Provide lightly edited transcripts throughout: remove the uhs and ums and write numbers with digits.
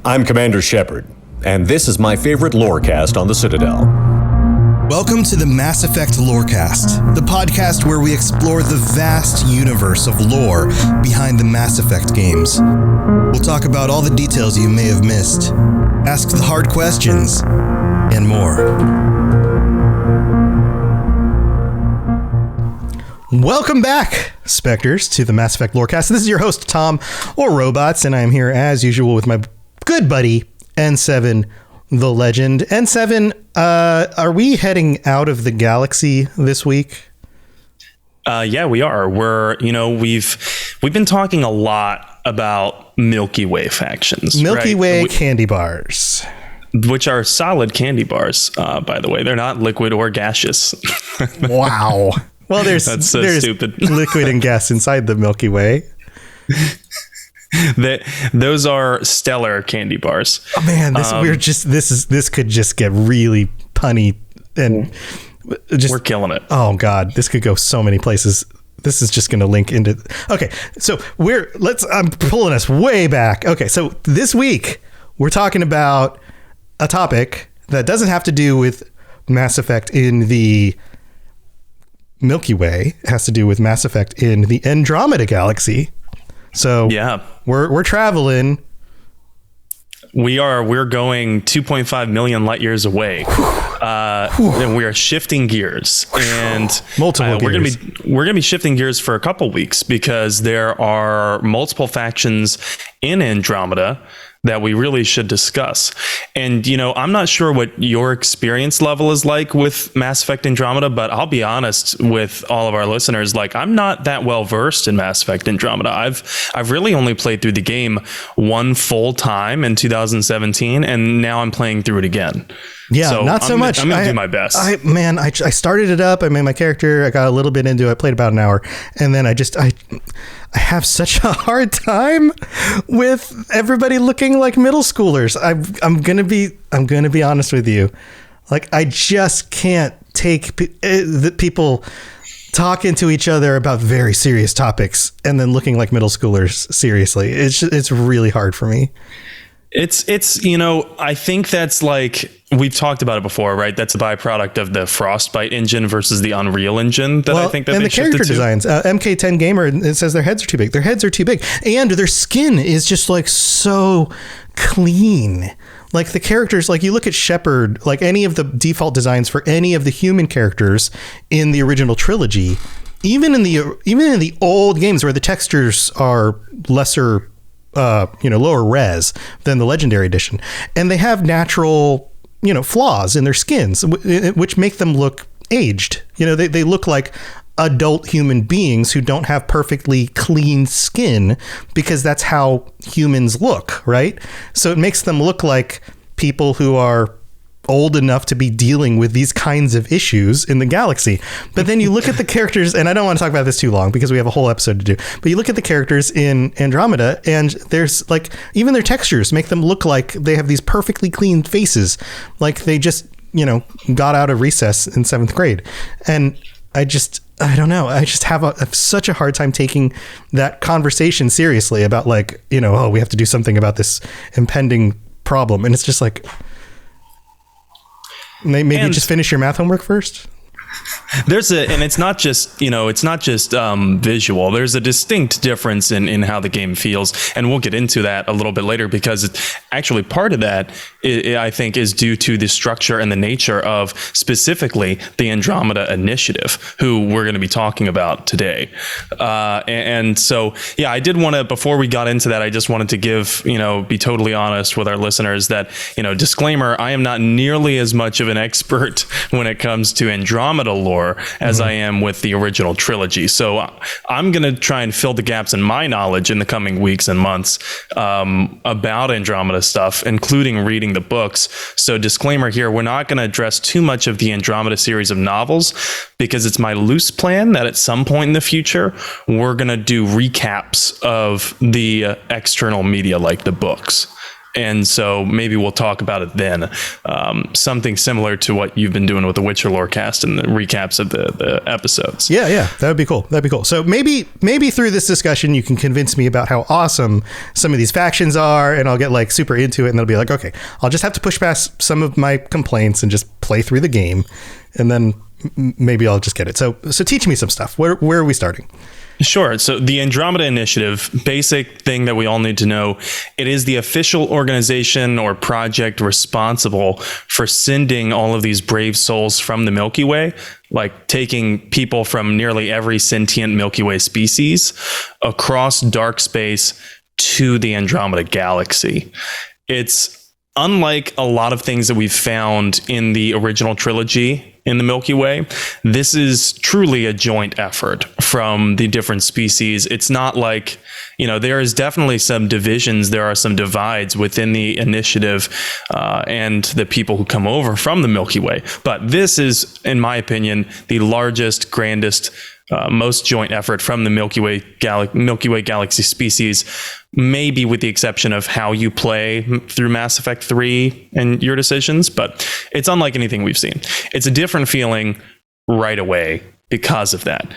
I'm Commander Shepard, and this is my favorite Lorecast on the Citadel. Welcome to the Mass Effect Lorecast, the podcast where we explore the vast universe of lore behind the Mass Effect games. We'll talk about all the details you may have missed, ask the hard questions, and more. Welcome back, Spectres, to the Mass Effect Lorecast. This is your host, Tom, or Robots, and I'm here as usual with my good buddy, N7, the legend. N7, are we heading out of the galaxy this week? Yeah, we are. We've been talking a lot about Milky Way factions. Milky Way candy bars. Which are solid candy bars, by the way. They're not liquid or gaseous. Wow. Well, there's stupid. Liquid and gas inside the Milky Way. Those are stellar candy bars. Oh man, this could just get really punny and we're killing it. Oh god, this could go so many places. This is just going to link into. Okay, so I'm pulling us way back. Okay, so this week we're talking about a topic that doesn't have to do with Mass Effect in the Milky Way. It has to do with Mass Effect in the Andromeda Galaxy. So yeah, we're traveling. We're going 2.5 million light years away. And we are shifting gears, and multiple gears. We're gonna be shifting gears for a couple weeks because there are multiple factions in Andromeda that we really should discuss. And, I'm not sure what your experience level is like with Mass Effect Andromeda, but I'll be honest with all of our listeners, I'm not that well versed in Mass Effect Andromeda. I've really only played through the game one full time in 2017, and now I'm playing through it again. Yeah, so not so much. I'm going to do my best. I started it up. I made my character. I got a little bit into it. I played about an hour. And then I have such a hard time with everybody looking like middle schoolers. I'm going to be honest with you. I just can't take the people talking to each other about very serious topics and then looking like middle schoolers. Seriously. It's really hard for me. It's I think that's we've talked about it before, right? That's a byproduct of the Frostbite engine versus the Unreal engine I think that and they the character designs. MK10 Gamer, it says their heads are too big. Their heads are too big, and their skin is just so clean. The characters, you look at Shepard, any of the default designs for any of the human characters in the original trilogy, even in the old games where the textures are lesser. Lower res than the Legendary Edition, and they have natural, flaws in their skins, which make them look aged. They look like adult human beings who don't have perfectly clean skin because that's how humans look, right? So it makes them look like people who are old enough to be dealing with these kinds of issues in the galaxy. But then you look at the characters, and I don't want to talk about this too long because we have a whole episode to do, but you look at the characters in Andromeda, and there's even their textures make them look like they have these perfectly clean faces, like they just got out of recess in 7th grade. And I don't know, I just have such a hard time taking that conversation seriously about we have to do something about this impending problem. And it's just maybe just finish your math homework first. And it's not just visual. There's a distinct difference in how the game feels, and we'll get into that a little bit later because it's actually part of that I think is due to the structure and the nature of specifically the Andromeda Initiative, who we're going to be talking about today. And so, yeah, I did want to, before we got into that, I just wanted to be totally honest with our listeners that, disclaimer, I am not nearly as much of an expert when it comes to Andromeda lore as I am with the original trilogy. So I'm going to try and fill the gaps in my knowledge in the coming weeks and months about Andromeda stuff, including reading the books. So disclaimer here, we're not going to address too much of the Andromeda series of novels because it's my loose plan that at some point in the future, we're going to do recaps of the external media like the books. And so maybe we'll talk about it then. Something similar to what you've been doing with the Witcher Lorecast and the recaps of the episodes. Yeah, that would be cool. That'd be cool. So maybe through this discussion, you can convince me about how awesome some of these factions are, and I'll get like super into it, and they'll be like, okay, I'll just have to push past some of my complaints and just play through the game, and then maybe I'll just get it. So teach me some stuff. Where are we starting? Sure. So the Andromeda Initiative, basic thing that we all need to know, it is the official organization or project responsible for sending all of these brave souls from the Milky Way, like taking people from nearly every sentient Milky Way species across dark space to the Andromeda Galaxy. It's unlike a lot of things that we've found in the original trilogy in the Milky Way. This is truly a joint effort from the different species. It's not like, there is definitely some divisions. There are some divides within the initiative and the people who come over from the Milky Way. But this is, in my opinion, the largest, grandest, most joint effort from the Milky Way Galaxy species, maybe with the exception of how you play through Mass Effect 3 and your decisions, but it's unlike anything we've seen. It's a different feeling right away because of that.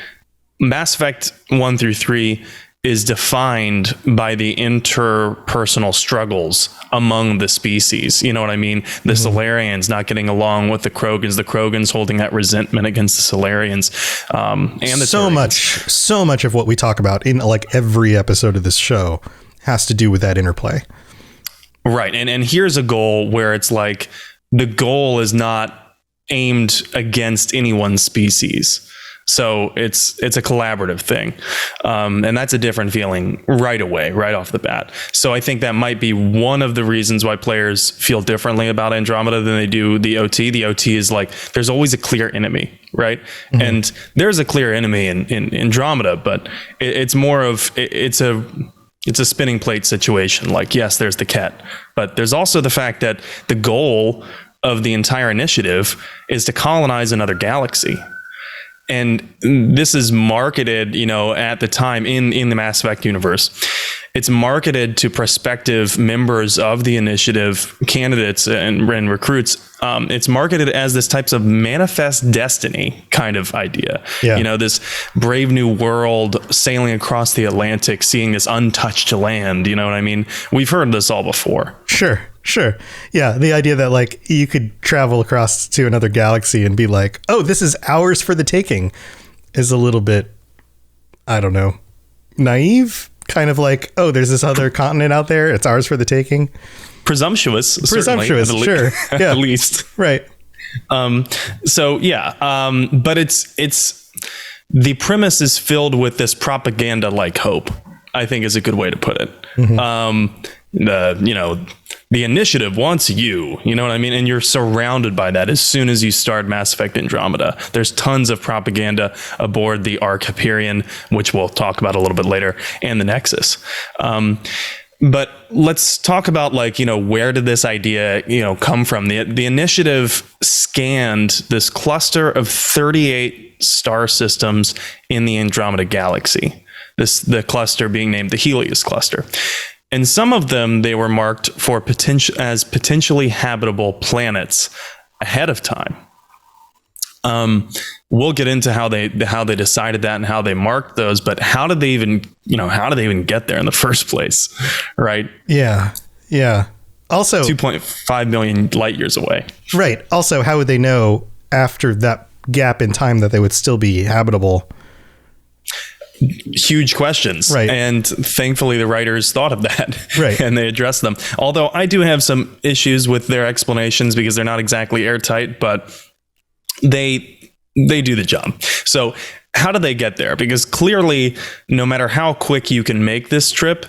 Mass Effect 1 through 3 is defined by the interpersonal struggles among the species. You know what I mean? The Solarians not getting along with the Krogans holding that resentment against the Solarians, and the Turians. So much of what we talk about in like every episode of this show has to do with that interplay. Right. And here's a goal where it's like the goal is not aimed against any one species. So it's a collaborative thing. And that's a different feeling right away, right off the bat. So I think that might be one of the reasons why players feel differently about Andromeda than they do the OT. The OT is like, there's always a clear enemy, right? Mm-hmm. And there's a clear enemy in Andromeda, but it's more of, it's a spinning plate situation. Like, yes, there's the Ket, but there's also the fact that the goal of the entire initiative is to colonize another galaxy. And this is marketed, at the time in the Mass Effect universe, it's marketed to prospective members of the initiative, candidates and recruits. It's marketed as this types of manifest destiny kind of idea. Yeah. This brave new world sailing across the Atlantic, seeing this untouched land. You know what I mean? We've heard this all before. Sure. Yeah. The idea that like you could travel across to another galaxy and be like, oh, this is ours for the taking is a little bit, I don't know, naive. Kind of like, oh, there's this other continent out there. It's ours for the taking. Presumptuous, sure. Yeah. At least. Right. But it's the premise is filled with this propaganda like hope, I think is a good way to put it. Mm-hmm. The initiative wants you know what I mean? And you're surrounded by that as soon as you start Mass Effect Andromeda. There's tons of propaganda aboard the Ark Hyperion, which we'll talk about a little bit later, and the Nexus. But let's talk about where did this idea, come from? The initiative scanned this cluster of 38 star systems in the Andromeda Galaxy. The cluster being named the Helios cluster. And some of them, they were marked for potentially habitable planets ahead of time. We'll get into how they decided that and how they marked those, but how did they even get there in the first place? Right. Yeah. Also 2.5 million light years away. Right. Also, how would they know after that gap in time that they would still be habitable? Huge questions. Right. And thankfully the writers thought of that. Right. And they addressed them. Although I do have some issues with their explanations because they're not exactly airtight, but they do the job. So how did they get there? Because clearly, no matter how quick you can make this trip,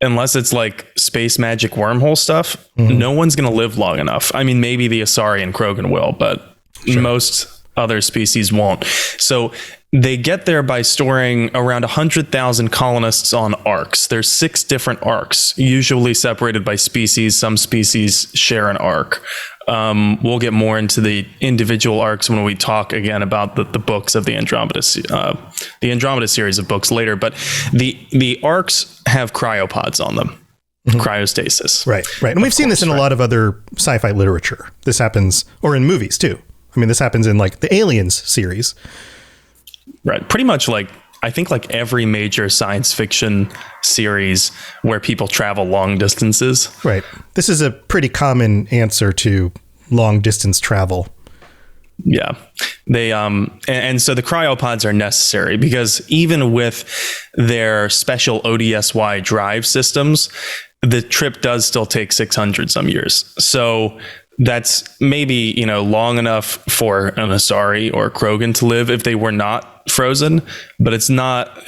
unless it's like space magic wormhole stuff, no one's going to live long enough. I mean, maybe the Asari and Krogan will, but most other species won't. So they get there by storing around 100,000 colonists on arcs. There's 6 different arcs, usually separated by species. Some species share an arc. We'll get more into the individual arcs when we talk again about the books of the Andromeda series of books later. But the arcs have cryopods on them. cryostasis. Right. And we've seen this in a lot of other sci-fi literature. This happens, or in movies too. I mean, this happens in like the Aliens series. Right. Pretty much I think every major science fiction series where people travel long distances. Right. This is a pretty common answer to long distance travel. Yeah. They and so the cryopods are necessary because even with their special ODSY drive systems, the trip does still take 600 some years. So that's maybe, long enough for an Asari or Krogan to live if they were not frozen, but it's not,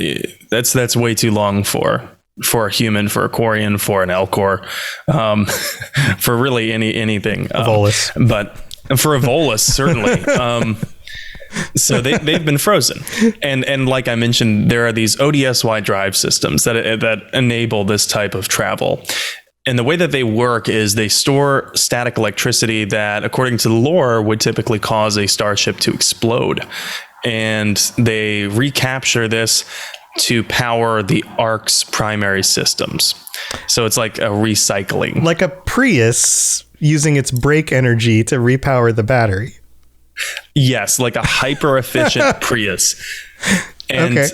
that's way too long for a human, for a Quarian, for an Elcor, for really anything. Volus. But for a Volus, certainly. So they've been frozen. And like I mentioned, there are these ODSY drive systems that enable this type of travel. And the way that they work is they store static electricity that, according to the lore, would typically cause a starship to explode. And they recapture this to power the Ark's primary systems. So it's like a recycling. Like a Prius using its brake energy to repower the battery. Yes, like a hyper efficient Prius. And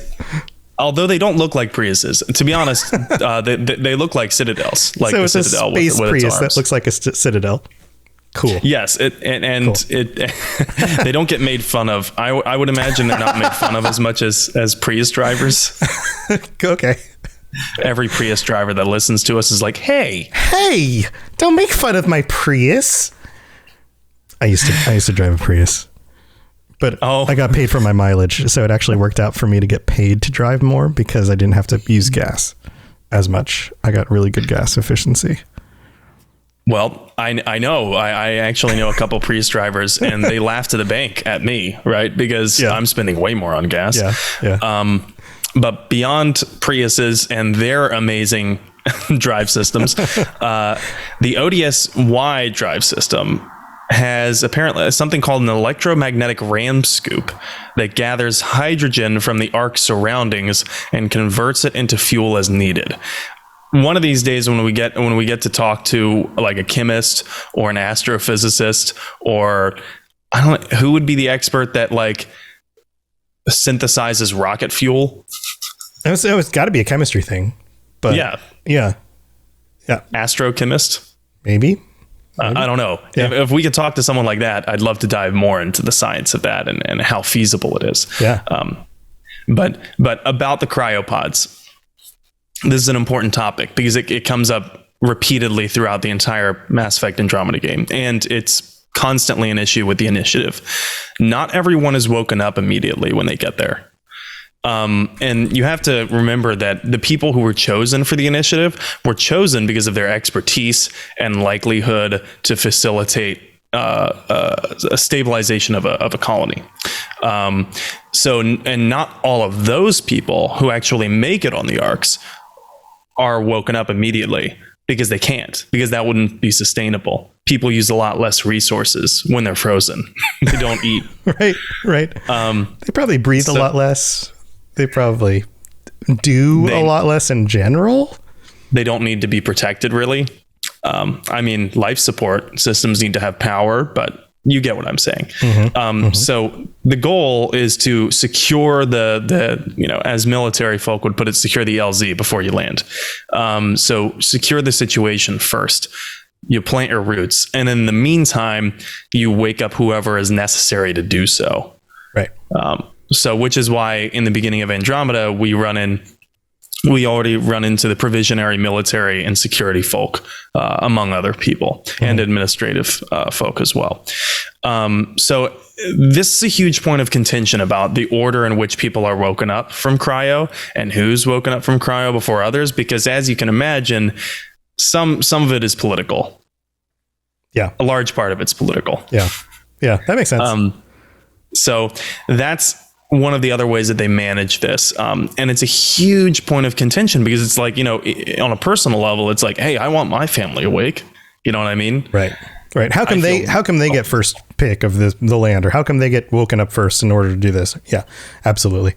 although they don't look like Priuses, to be honest, they look like Citadels. Like so the it's a Citadel space with Prius its arms. that looks like a Citadel. Cool. Yes, they don't get made fun of. I would imagine they're not made fun of as much as Prius drivers. Okay. Every Prius driver that listens to us is like, hey, don't make fun of my Prius. I used to drive a Prius, but I got paid for my mileage, so it actually worked out for me to get paid to drive more because I didn't have to use gas as much. I got really good gas efficiency. Well, I know. I actually know a couple Prius drivers, and they laugh to the bank at me, right? Because I'm spending way more on gas. Yeah. But beyond Priuses and their amazing drive systems, the ODSY drive system has apparently something called an electromagnetic ram scoop that gathers hydrogen from the Ark's surroundings and converts it into fuel as needed. One of these days when we get to talk to like a chemist or an astrophysicist, or I don't know who would be the expert that like synthesizes rocket fuel. It's got to be a chemistry thing, but yeah. Astrochemist, maybe. I don't know. Yeah. If we could talk to someone like that, I'd love to dive more into the science of that and how feasible it is. Yeah. But about the cryopods, this is an important topic because it comes up repeatedly throughout the entire Mass Effect Andromeda game, and it's constantly an issue with the initiative. Not everyone is woken up immediately when they get there. And you have to remember that the people who were chosen for the initiative were chosen because of their expertise and likelihood to facilitate a stabilization of a colony. And not all of those people who actually make it on the Arks are woken up immediately because they can't, because that wouldn't be sustainable. People use a lot less resources when they're frozen. They don't eat. Right. They probably breathe a lot less. They probably do a lot less in general. They don't need to be protected, really. I mean, life support systems need to have power, but you get what I'm saying. So the goal is to secure the as military folk would put it, secure the LZ before you land. So secure the situation first. You plant your roots, and in the meantime, you wake up whoever is necessary to do so. Right. So, which is why in the beginning of Andromeda, we already run into the provisionary military and security folk, among other people, and administrative folk as well. So this is a huge point of contention about the order in which people are woken up from cryo and who's woken up from cryo before others, because as you can imagine, some of it is political. Yeah. A large part of it's political. Yeah. Yeah. That makes sense. So that's one of the other ways that they manage this. And it's a huge point of contention because it's like, on a personal level, it's like, hey, I want my family awake. You know what I mean? Right. How come they get first pick of the land, or how come they get woken up first in order to do this? Yeah, absolutely.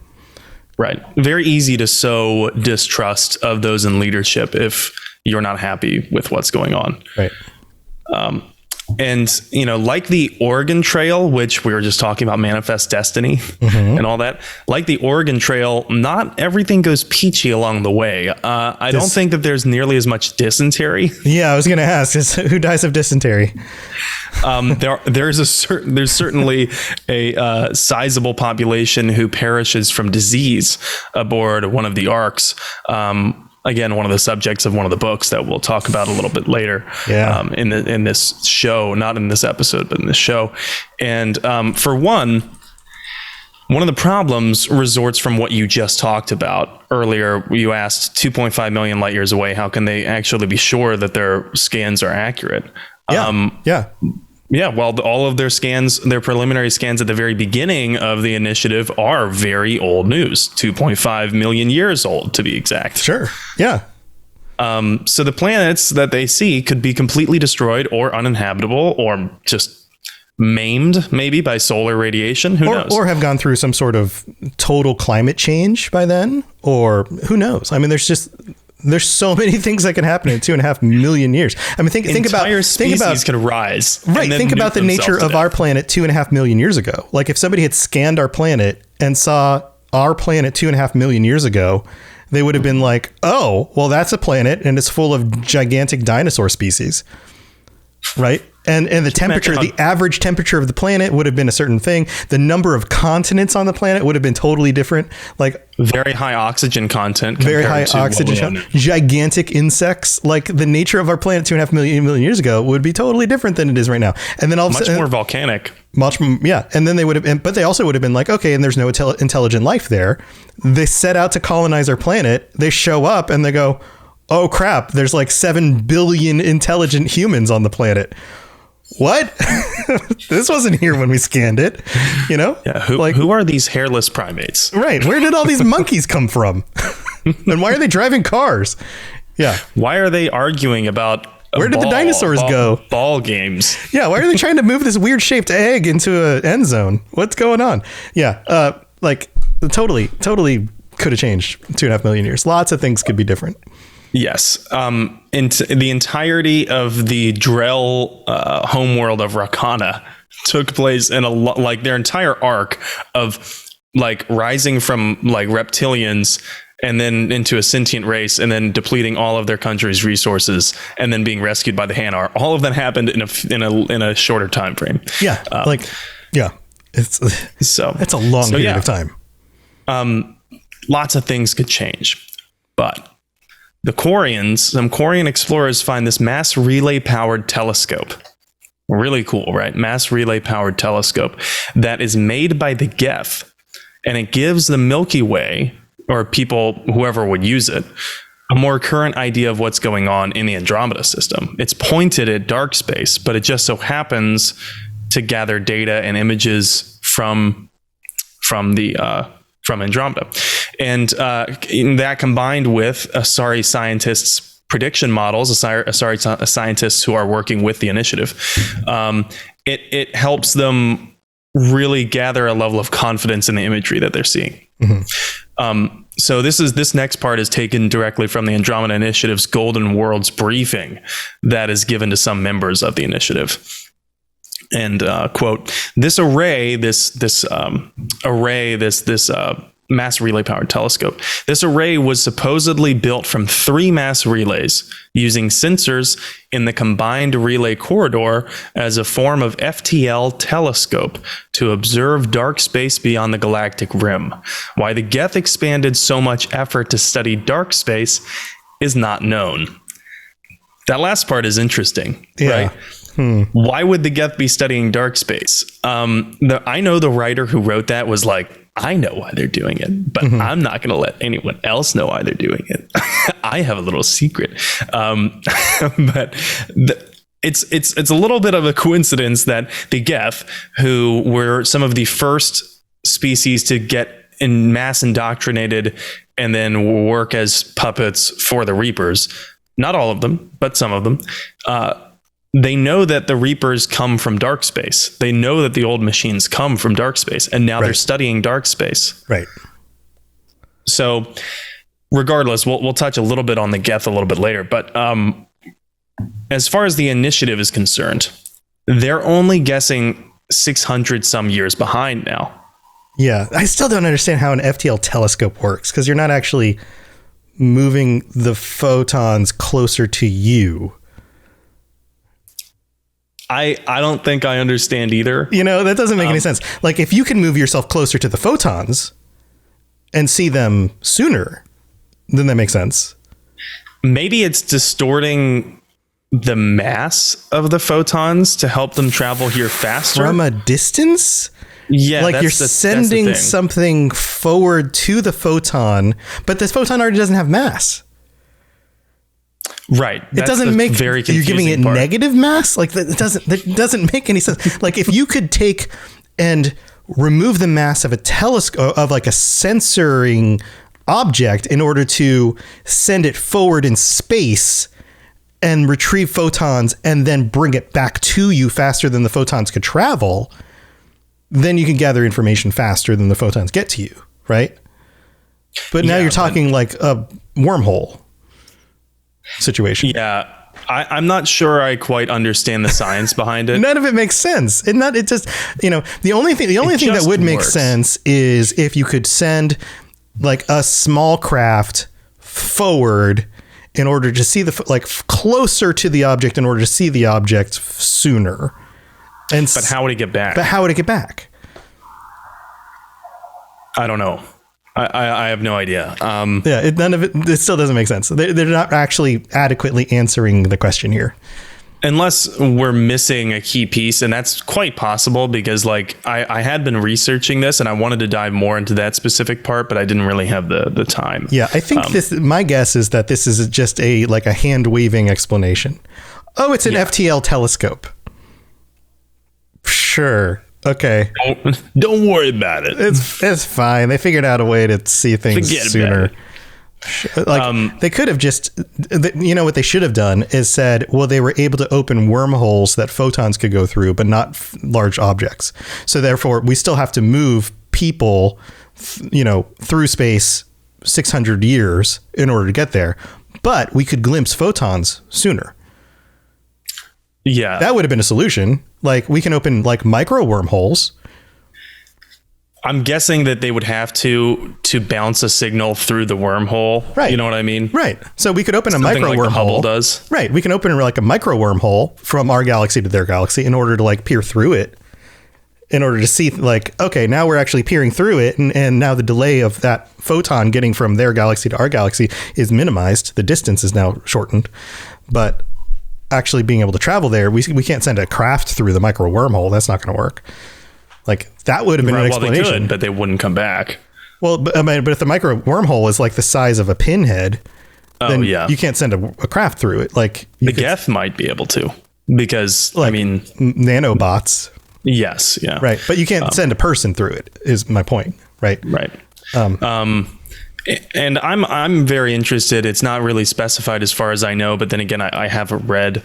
Right. Very easy to sow distrust of those in leadership if you're not happy with what's going on. Right. And, like the Oregon Trail, which we were just talking about, Manifest Destiny and all that, like the Oregon Trail, not everything goes peachy along the way. I don't think that there's nearly as much dysentery. Yeah, I was going to ask, who dies of dysentery? There's certainly a sizable population who perishes from disease aboard one of the arcs. Again, one of the subjects of one of the books that we'll talk about a little bit later. Yeah. In this show, not in this episode, but in this show. And for one of the problems resorts from what you just talked about earlier. You asked 2.5 million light years away. How can they actually be sure that their scans are accurate? Yeah, well, all of their scans, their preliminary scans at the very beginning of the initiative are very old news, 2.5 million years old to be exact. Sure. Yeah. So the planets that they see could be completely destroyed or uninhabitable or just maimed maybe by solar radiation. Who knows? Or have gone through some sort of total climate change by then, or who knows? I mean, there's so many things that can happen in 2.5 million years. I mean, think about species could rise. Right. Think about the nature of our planet 2.5 million years ago. Like if somebody had scanned our planet and saw our planet 2.5 million years ago, they would have been like, oh, well, that's a planet and it's full of gigantic dinosaur species. Right. And the temperature, the average temperature of the planet would have been a certain thing. The number of continents on the planet would have been totally different. Like very high oxygen content. Very high oxygen. Gigantic insects. Like the nature of our planet 2.5 million years ago would be totally different than it is right now. And then all of a sudden, much more volcanic. Yeah. And then they would have, but they also would have been like, okay, and there's no intelligent life there. They set out to colonize our planet. They show up and they go, oh crap, there's like 7 billion intelligent humans on the planet. What? This wasn't here when we scanned it, Yeah, who are these hairless primates? Right. Where did all these monkeys come from? And why are they driving cars? Yeah. Why are they arguing about where did the dinosaurs go? Ball games. Yeah. Why are they trying to move this weird shaped egg into an end zone? What's going on? Yeah. Totally could have changed 2.5 million years. Lots of things could be different. Yes. The entirety of the Drell homeworld of Rakana took place in their entire arc of rising from reptilians and then into a sentient race and then depleting all of their country's resources and then being rescued by the Hanar. All of that happened in a shorter time frame. Yeah. It's a long period of time. Lots of things could change, but some Quarian explorers find this mass relay powered telescope. Really cool, right? Mass relay powered telescope that is made by the Geth, and it gives the Milky Way, or whoever would use it, a more current idea of what's going on in the Andromeda system. It's pointed at dark space, but it just so happens to gather data and images from Andromeda. And that combined with Asari scientists' prediction models, Asari scientists who are working with the initiative, it helps them really gather a level of confidence in the imagery that they're seeing. Mm-hmm. So this next part is taken directly from the Andromeda Initiative's Golden Worlds briefing that is given to some members of the initiative. And quote, this mass relay powered telescope. This array was supposedly built from 3 mass relays using sensors in the combined relay corridor as a form of FTL telescope to observe dark space beyond the galactic rim. Why the Geth expanded so much effort to study dark space is not known. That last part is interesting, right? Why would the Geth be studying dark space? I know the writer who wrote that was like, I know why they're doing it, but I'm not going to let anyone else know why they're doing it. I have a little secret. But it's a little bit of a coincidence that the Geth, who were some of the first species to get in mass indoctrinated and then work as puppets for the Reapers, not all of them, but some of them, they know that the Reapers come from dark space. They know that the old machines come from dark space, and now they're studying dark space. Right. So regardless, we'll touch a little bit on the Geth a little bit later. But as far as the initiative is concerned, they're only guessing 600 some years behind now. Yeah, I still don't understand how an FTL telescope works, because you're not actually moving the photons closer to you. I don't think I understand either. That doesn't make any sense. Like, if you can move yourself closer to the photons and see them sooner, then that makes sense. Maybe it's distorting the mass of the photons to help them travel here faster. From a distance? Yeah, like you're sending something forward to the photon, but this photon already doesn't have mass. Right. It doesn't make very you're giving it part. negative mass. Like that doesn't make any sense. Like if you could take and remove the mass of a telescope, of like a censoring object, in order to send it forward in space and retrieve photons and then bring it back to you faster than the photons could travel, then you can gather information faster than the photons get to you, right? But now you're talking like a wormhole situation. Yeah. I'm not sure I quite understand the science behind it. None of it makes sense. The only thing that would make sense is if you could send like a small craft forward in order to see closer to the object, in order to see the object sooner. But how would it get back? I don't know. I have no idea. None of it still doesn't make sense. They're not actually adequately answering the question here. Unless we're missing a key piece, and that's quite possible, because like I had been researching this and I wanted to dive more into that specific part, but I didn't really have the time. Yeah, I think my guess is that this is just a hand waving explanation. Oh, it's an FTL telescope. Sure. Okay. Don't worry about it. It's fine. They figured out a way to see things sooner. They could have just, what they should have done is said, well, they were able to open wormholes that photons could go through, but not large objects. So therefore, we still have to move people, through space 600 years in order to get there. But we could glimpse photons sooner. Yeah. That would have been a solution. Like, we can open like micro wormholes. I'm guessing that they would have to bounce a signal through the wormhole. Right. You know what I mean? Right. So we could open Something a micro like wormhole. The Hubble does. Right. We can open like a micro wormhole from our galaxy to their galaxy in order to like peer through it, in order to see like, okay, now we're actually peering through it. And now the delay of that photon getting from their galaxy to our galaxy is minimized. The distance is now shortened, but actually being able to travel there, we can't send a craft through the micro wormhole. That's not going to work. Like, that would have been an explanation. Well, they could, but they wouldn't come back. Well, but if the micro wormhole is like the size of a pinhead, then you can't send a craft through it. Like, the Geth might be able to, because nanobots. Yes. Yeah. Right. But you can't send a person through it, is my point. Right. Right. And I'm very interested. It's not really specified as far as I know, but then again, I haven't read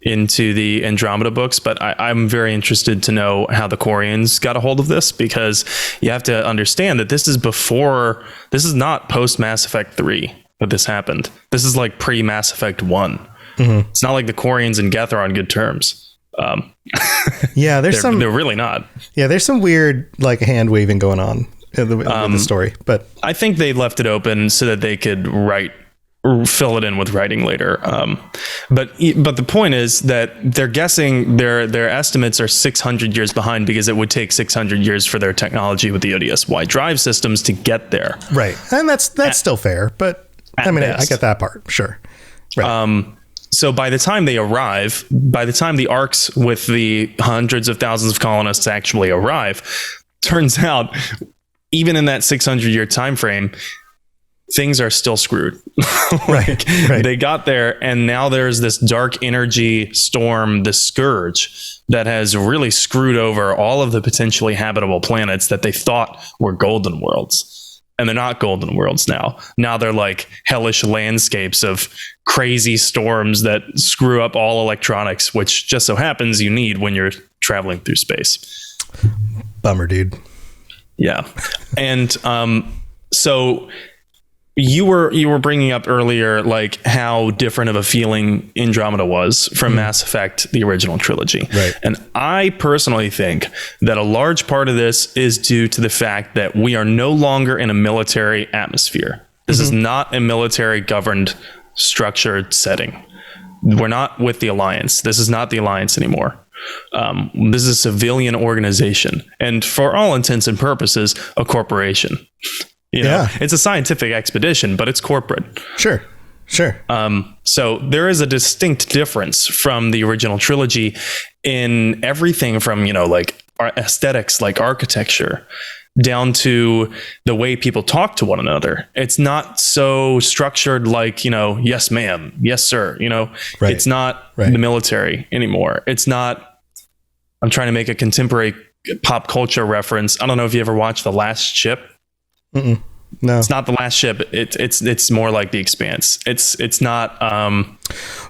into the Andromeda books, but I'm very interested to know how the Quarians got a hold of this, because you have to understand that this is not post Mass Effect 3 that this happened. This is like pre Mass Effect 1. Mm-hmm. It's not like the Quarians and Geth are on good terms. Yeah, they're really not. Yeah, there's some weird like hand waving going on in the story, but I think they left it open so that they could fill it in with writing later. But the point is that they're guessing their estimates are 600 years behind, because it would take 600 years for their technology with the ODSY drive systems to get there. Right. And that's still fair, but I get that part. Sure. Right. So by the time they arrive, by the time the arcs with the hundreds of thousands of colonists actually arrive, turns out even in that 600-year time frame, things are still screwed. Right. They got there, and now there's this dark energy storm, the Scourge, that has really screwed over all of the potentially habitable planets that they thought were golden worlds. And they're not golden worlds now. Now they're like hellish landscapes of crazy storms that screw up all electronics, which just so happens you need when you're traveling through space. Bummer, dude. Yeah. And so you were bringing up earlier, like how different of a feeling Andromeda was from Mass Effect, the original trilogy. Right. And I personally think that a large part of this is due to the fact that we are no longer in a military atmosphere. This is not a military governed, structured setting. We're not with the Alliance. This is not the Alliance anymore. This is a civilian organization, and for all intents and purposes, a corporation. You know, it's a scientific expedition, but it's corporate. Sure. So there is a distinct difference from the original trilogy in everything from, you know, like our aesthetics, like architecture, down to the way people talk to one another. It's not so structured like, you know, yes, ma'am, yes, sir. You know, it's not the military anymore. It's not, I'm trying to make a contemporary pop culture reference. I don't know if you ever watched The Last Ship. No, it's not The Last Ship. It's more like The Expanse. It's not.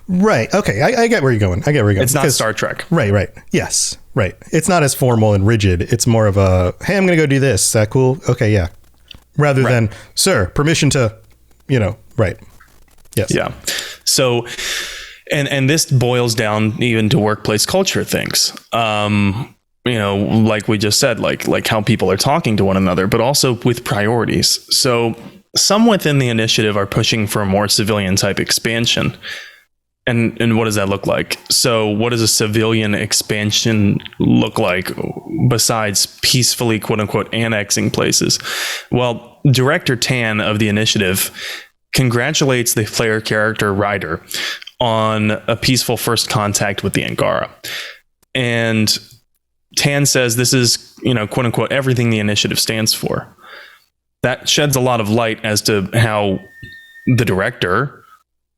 Right. Okay. I get where you're going. It's not Star Trek. Right. Yes. Right. It's not as formal and rigid. It's more of a, hey, I'm going to go do this. Is that cool? Okay. Yeah. Rather than, sir, permission to, you know, right. Yes. Yeah. So, and this boils down even to workplace culture things. You know, like we just said, like how people are talking to one another, but also with priorities. So some within the initiative are pushing for a more civilian type expansion. And what does that look like? So what does a civilian expansion look like besides peacefully, quote unquote, annexing places? Well, Director Tan of the initiative congratulates the player character Ryder on a peaceful first contact with the Angara. And Tan says this is, you know, quote unquote, everything the initiative stands for. That sheds a lot of light as to how the director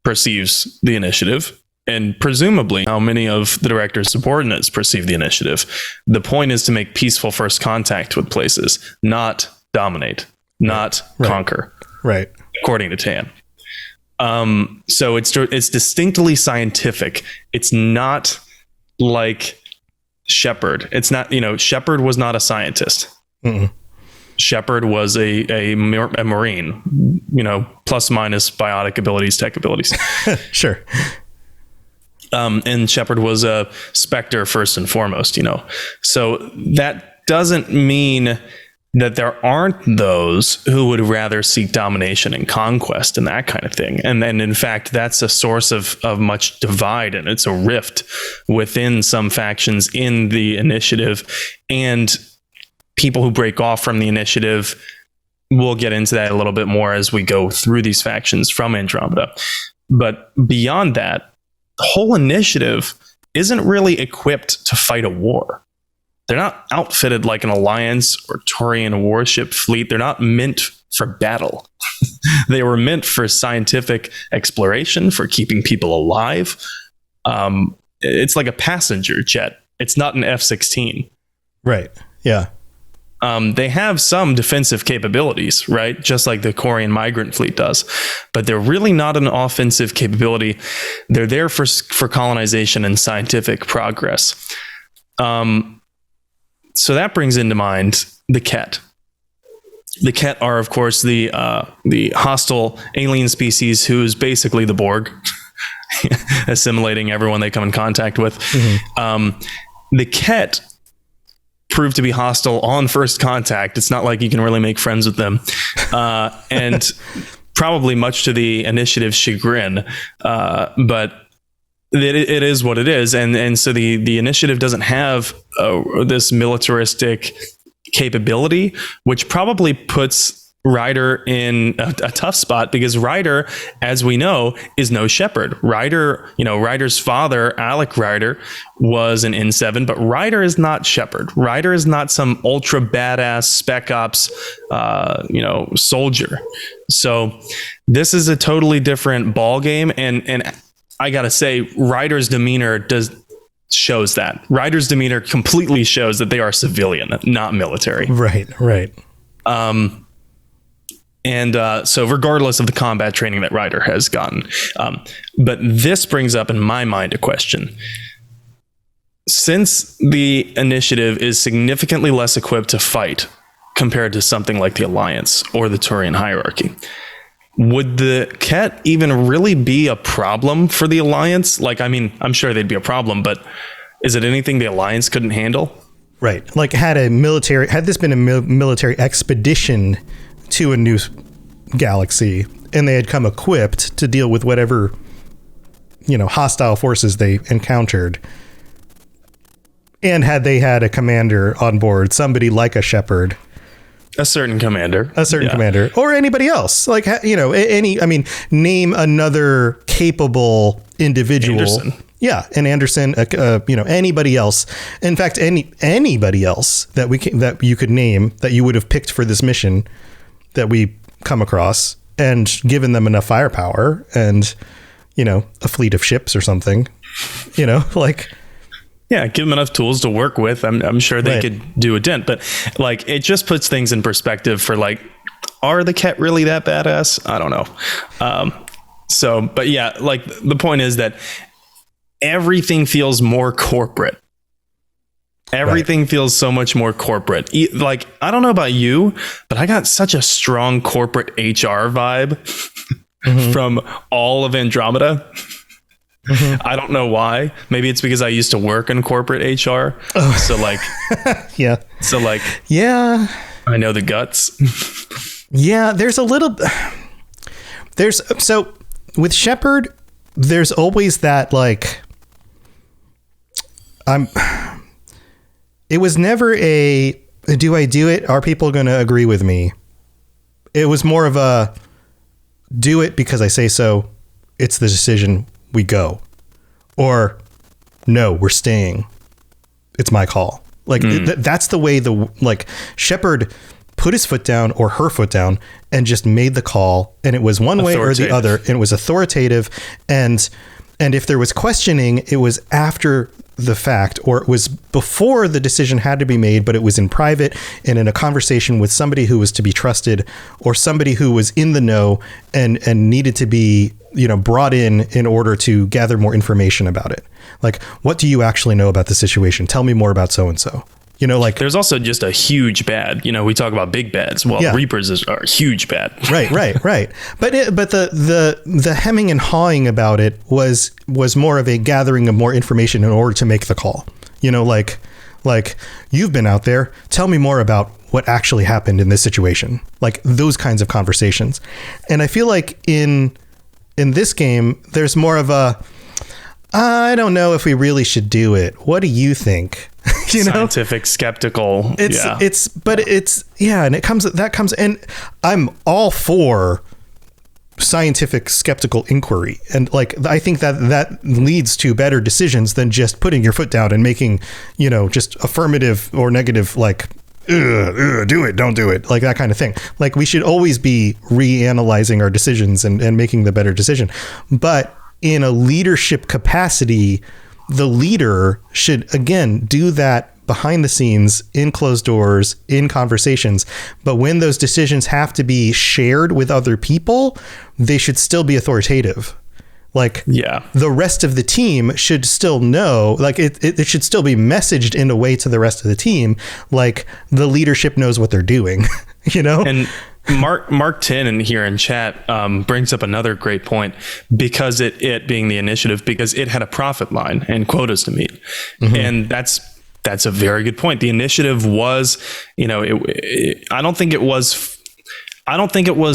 perceives the initiative, and presumably how many of the director's subordinates perceive the initiative. The point is to make peaceful first contact with places, not dominate, not conquer. Right. According to Tan. So it's distinctly scientific. It's not like Shepard. It's not, you know, Shepard was not a scientist. Shepard was a Marine, you know, plus minus biotic abilities, tech abilities. Sure. And Shepard was a Spectre first and foremost, you know. So that doesn't mean that there aren't those who would rather seek domination and conquest and that kind of thing. And then, in fact, that's a source of much divide, and it's a rift within some factions in the initiative. And people who break off from the initiative, we'll get into that a little bit more as we go through these factions from Andromeda. But beyond that, the whole initiative isn't really equipped to fight a war. They're not outfitted like an Alliance or Turian warship fleet. They're not meant for battle. They were meant for scientific exploration, for keeping people alive. It's like a passenger jet. It's not an F-16. Right. Yeah. They have some defensive capabilities, right? Just like the Quarian migrant fleet does, but they're really not an offensive capability. They're there for colonization and scientific progress. So that brings into mind the Ket. The Ket are, of course, the hostile alien species who is basically the Borg, assimilating everyone they come in contact with. The Ket proved to be hostile on first contact. It's not like you can really make friends with them. And probably much to the initiative's chagrin. But it is what it is. And so the initiative doesn't have this militaristic capability, which probably puts Ryder in a tough spot, because Ryder, as we know, is no Shepard. Ryder, you know, Ryder's father, Alec Ryder, was an N7, but Ryder is not Shepard. Ryder is not some ultra badass spec ops, soldier. So this is a totally different ball game, and I gotta say, Ryder's demeanor shows that. Ryder's demeanor completely shows that they are civilian, not military. Right. So regardless of the combat training that Ryder has gotten, but this brings up in my mind a question. Since the initiative is significantly less equipped to fight compared to something like the Alliance or the Turian hierarchy, would the Ket even really be a problem for the Alliance? Like, I mean, I'm sure they'd be a problem, but is it anything the Alliance couldn't handle? Right. Like had this been a military expedition to a new galaxy and they had come equipped to deal with whatever, hostile forces they encountered, and had they had a commander on board, somebody like a Shepard, A certain commander, or anybody else, like, name another capable individual. Anderson. Yeah, and Anderson, anybody else. In fact, anybody else that you could name that you would have picked for this mission that we come across, and given them enough firepower and a fleet of ships or something, like. Yeah, give them enough tools to work with. I'm sure they could do a dent, but like it just puts things in perspective for like, are the Ket really that badass? I don't know. But yeah, like the point is that everything feels more corporate. Everything feels so much more corporate. Like, I don't know about you, but I got such a strong corporate HR vibe from all of Andromeda. I don't know why. Maybe it's because I used to work in corporate HR. Oh. So like, yeah. So like, yeah, I know the guts. Yeah. So with Shepard, there's always that, like, it was never do I do it? Are people going to agree with me? It was more of a do it because I say so. It's the decision. We go, or no, we're staying. It's my call. Like that's the way Shepard put his foot down or her foot down and just made the call. And it was one way or the other. And it was authoritative. And if there was questioning, it was after the fact, or it was before the decision had to be made, but it was in private and in a conversation with somebody who was to be trusted, or somebody who was in the know and needed to be, brought in order to gather more information about it. Like, what do you actually know about the situation? Tell me more about so-and-so. There's also just a huge bad. We talk about big bads. Well, yeah. Reapers are huge bad. Right. But the hemming and hawing about it was more of a gathering of more information in order to make the call. Like you've been out there. Tell me more about what actually happened in this situation. Like those kinds of conversations. And I feel like in this game, there's more of a, I don't know if we really should do it. What do you think? Scientific, skeptical. And and I'm all for scientific, skeptical inquiry. And like, I think that leads to better decisions than just putting your foot down and making, just affirmative or negative, like, do it, don't do it, like that kind of thing. Like, we should always be reanalyzing our decisions and making the better decision. But in a leadership capacity, the leader should, again, do that behind the scenes, in closed doors, in conversations. But when those decisions have to be shared with other people, they should still be authoritative. Like, yeah, the rest of the team should still know, like it should still be messaged in a way to the rest of the team, like the leadership knows what they're doing, And Mark 10 in here in chat brings up another great point, because it being the initiative, because it had a profit line and quotas to meet. And that's a very good point. The initiative was, I don't think it was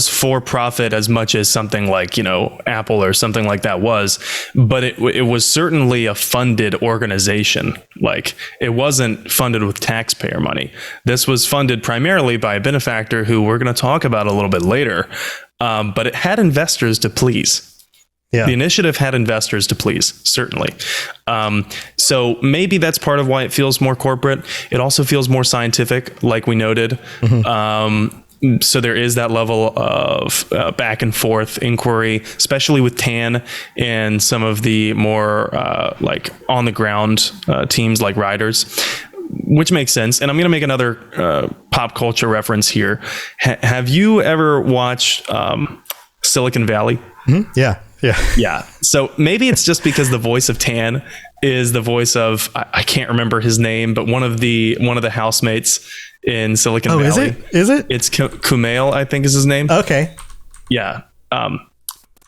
for profit as much as something like, Apple or something like that was, but it was certainly a funded organization. Like, it wasn't funded with taxpayer money. This was funded primarily by a benefactor who we're going to talk about a little bit later. But it had investors to please. Yeah. The initiative had investors to please, certainly. So maybe that's part of why it feels more corporate. It also feels more scientific, like we noted. So there is that level of back and forth inquiry, especially with Tan and some of the more like on the ground teams like Riders, which makes sense. And I'm going to make another pop culture reference here. Have you ever watched Silicon Valley? Yeah. So maybe it's just because the voice of Tan is the voice of, I can't remember his name, but one of the housemates in Silicon Valley. Is it? It's Kumail, I think is his name. Okay. Yeah.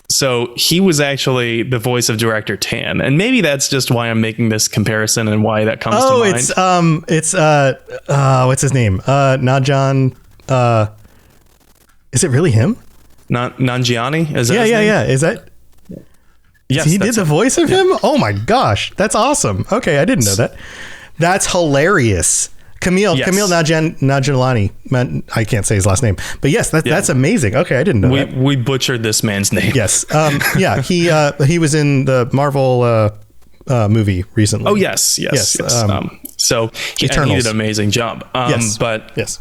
So he was actually the voice of Director Tan, and maybe that's just why I'm making this comparison and why that comes to mind. It's what's his name? Najan. Is it really him? Nanjiani? Is that his name? Yeah. Is that? Yes, he did the voice of him. Oh my gosh, that's awesome. Okay, I didn't know that. That's hilarious. Camille Nanjiani. I can't say his last name, but yes, that's amazing. Okay, I didn't know that. We butchered this man's name. Yes. He was in the Marvel movie recently. Oh yes. So he did an amazing job.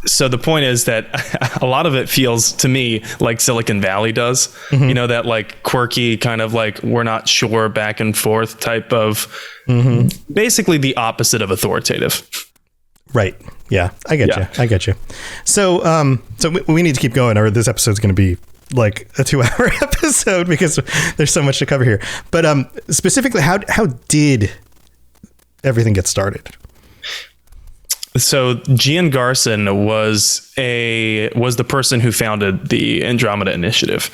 So the point is that a lot of it feels to me like Silicon Valley does. Mm-hmm. You know, that like quirky kind of like we're not sure back and forth type of basically the opposite of authoritative. Right. Yeah, I get you. So we need to keep going, or this episode's going to be like a 2-hour episode because there's so much to cover here. But specifically, how did everything get started? So Gian Garson was the person who founded the Andromeda Initiative,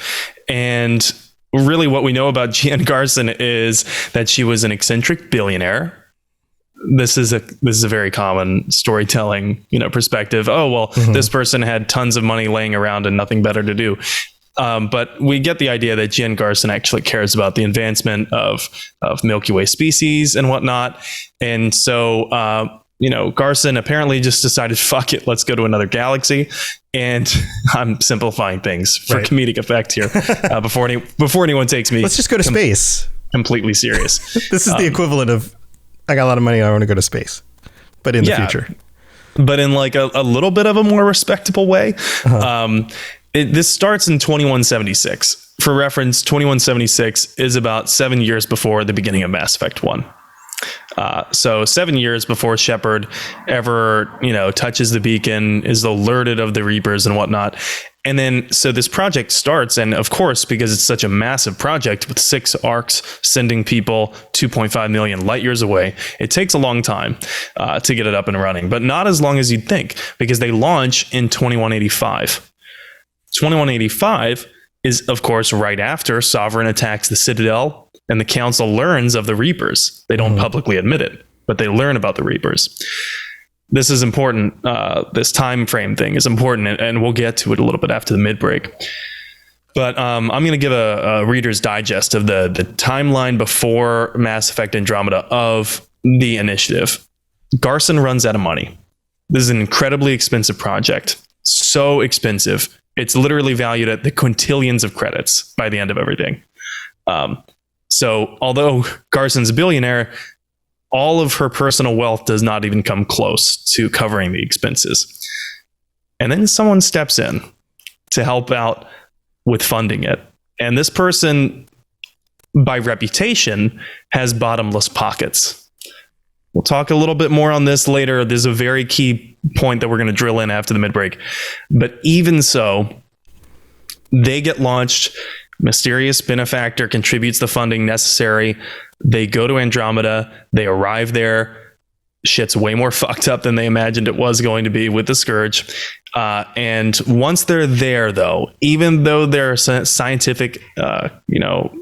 and really what we know about Gian Garson is that she was an eccentric billionaire. This is a very common storytelling, perspective. Oh, well, this person had tons of money laying around and nothing better to do. But we get the idea that Gian Garson actually cares about the advancement of Milky Way species and whatnot. And so, Garson apparently just decided, fuck it, let's go to another galaxy. And I'm simplifying things for comedic effect here before anyone takes me. Let's just go to space. Completely serious. This is the equivalent of, I got a lot of money, I want to go to space, but in the future. But in like a little bit of a more respectable way. This starts in 2176. For reference, 2176 is about 7 years before the beginning of Mass Effect 1. So 7 years before Shepard ever, touches the beacon, is alerted of the Reapers and whatnot. And then, so this project starts, and of course, because it's such a massive project with 6 arcs sending people 2.5 million light years away, it takes a long time to get it up and running, but not as long as you'd think, because they launch in 2185. 2185 is, of course, right after Sovereign attacks the Citadel, and the Council learns of the Reapers. They don't publicly admit it, but they learn about the Reapers. This is important. This time frame thing is important, and we'll get to it a little bit after the mid-break. But I'm going to give a Reader's Digest of the timeline before Mass Effect Andromeda of the initiative. Garson runs out of money. This is an incredibly expensive project. So expensive. It's literally valued at the quintillions of credits by the end of everything. So although Garson's a billionaire, all of her personal wealth does not even come close to covering the expenses. And then someone steps in to help out with funding it. And this person, by reputation, has bottomless pockets. We'll talk a little bit more on this later. There's a very key point that we're going to drill in after the mid-break. But even so, they get launched. Mysterious benefactor contributes the funding necessary. They go to Andromeda. They arrive there. Shit's way more fucked up than they imagined it was going to be with the Scourge. And once they're there, though, even though they're a scientific,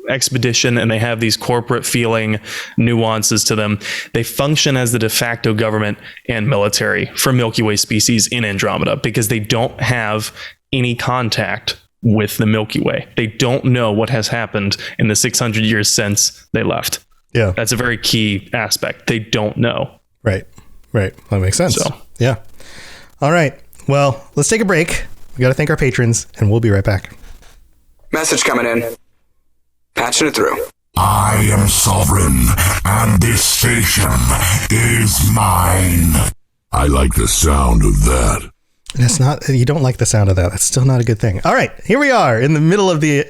expedition and they have these corporate feeling nuances to them, they function as the de facto government and military for Milky Way species in Andromeda because they don't have any contact with the Milky Way. They don't know what has happened in the 600 years since they left. Yeah. That's a very key aspect. They don't know. Right. That makes sense. So, yeah. All right. Well, let's take a break. We got to thank our patrons, and we'll be right back. Message coming in. Patching it through. I am sovereign, and this station is mine. I like the sound of that. That's not, you don't like the sound of that. That's still not a good thing. All right, here we are in the middle of the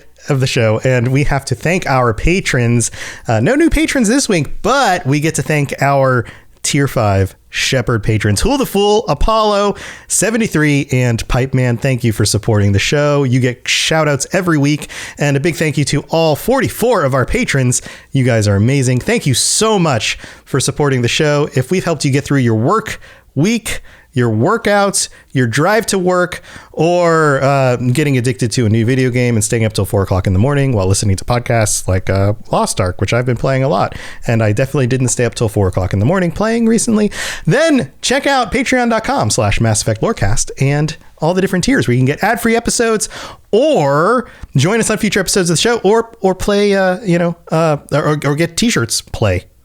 show, and we have to thank our patrons. No new patrons this week, but we get to thank our Tier 5 Shepard patrons. Who the Fool, Apollo, 73, and Pipe Man. Thank you for supporting the show. You get shout outs every week, and a big thank you to all 44 of our patrons. You guys are amazing. Thank you so much for supporting the show. If we've helped you get through your work, week, your workouts, your drive to work, or getting addicted to a new video game and staying up till 4 o'clock in the morning while listening to podcasts like Lost Ark, which I've been playing a lot. And I definitely didn't stay up till 4 o'clock in the morning playing recently. Then check out patreon.com/Mass Effect Lorecast and all the different tiers where you can get ad-free episodes or join us on future episodes of the show or play, or get t-shirts.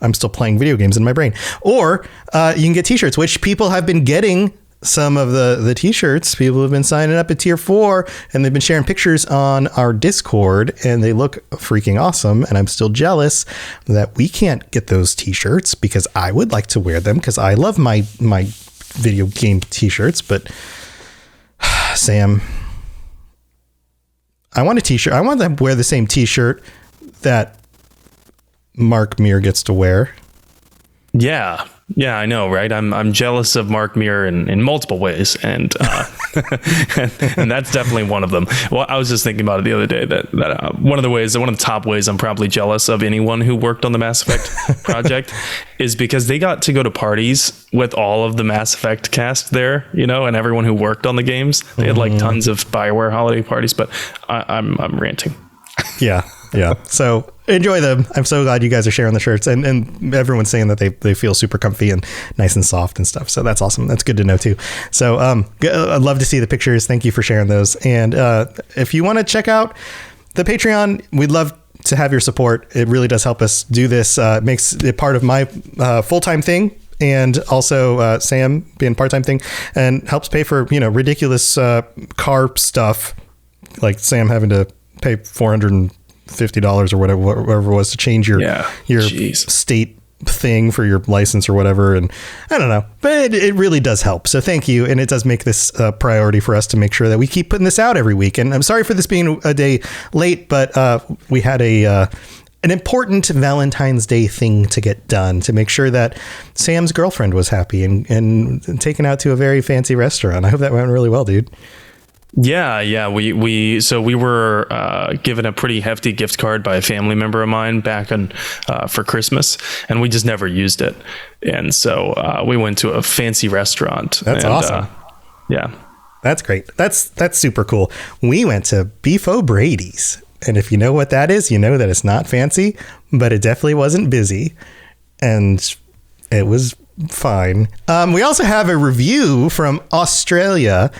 I'm still playing video games in my brain. Or you can get t-shirts, which people have been getting some of the t-shirts. People have been signing up at tier 4 and they've been sharing pictures on our Discord and they look freaking awesome. And I'm still jealous that we can't get those t-shirts because I would like to wear them because I love my video game t-shirts. But Sam, I want a t-shirt. I want to wear the same t-shirt that Mark Meer gets to wear. Yeah, I know, right? I'm jealous of Mark Meer in multiple ways, and and that's definitely one of them. Well, I was just thinking about it the other day that one of the top ways I'm probably jealous of anyone who worked on the Mass Effect project is because they got to go to parties with all of the Mass Effect cast there, and everyone who worked on the games. They had like tons of BioWare holiday parties, but I'm ranting. Yeah. So enjoy them. I'm so glad you guys are sharing the shirts and everyone's saying that they feel super comfy and nice and soft and stuff. So that's awesome. That's good to know too. So I'd love to see the pictures. Thank you for sharing those. And if you want to check out the Patreon, we'd love to have your support. It really does help us do this. It makes it part of my full-time thing. And also Sam being part-time thing and helps pay for, ridiculous car stuff like Sam having to pay $450 or whatever it was to change your state thing for your license or whatever. And I don't know, but it really does help. So thank you. And it does make this a priority for us to make sure that we keep putting this out every week. And I'm sorry for this being a day late, but we had an important Valentine's Day thing to get done to make sure that Sam's girlfriend was happy and taken out to a very fancy restaurant. I hope that went really well, dude. Yeah. We were given a pretty hefty gift card by a family member of mine back for Christmas, and we just never used it. And so we went to a fancy restaurant. That's awesome. Yeah, that's great. That's super cool. We went to Beef O'Brady's, and if you know what that is, you know that it's not fancy, but it definitely wasn't busy, and it was fine. We also have a review from Australia.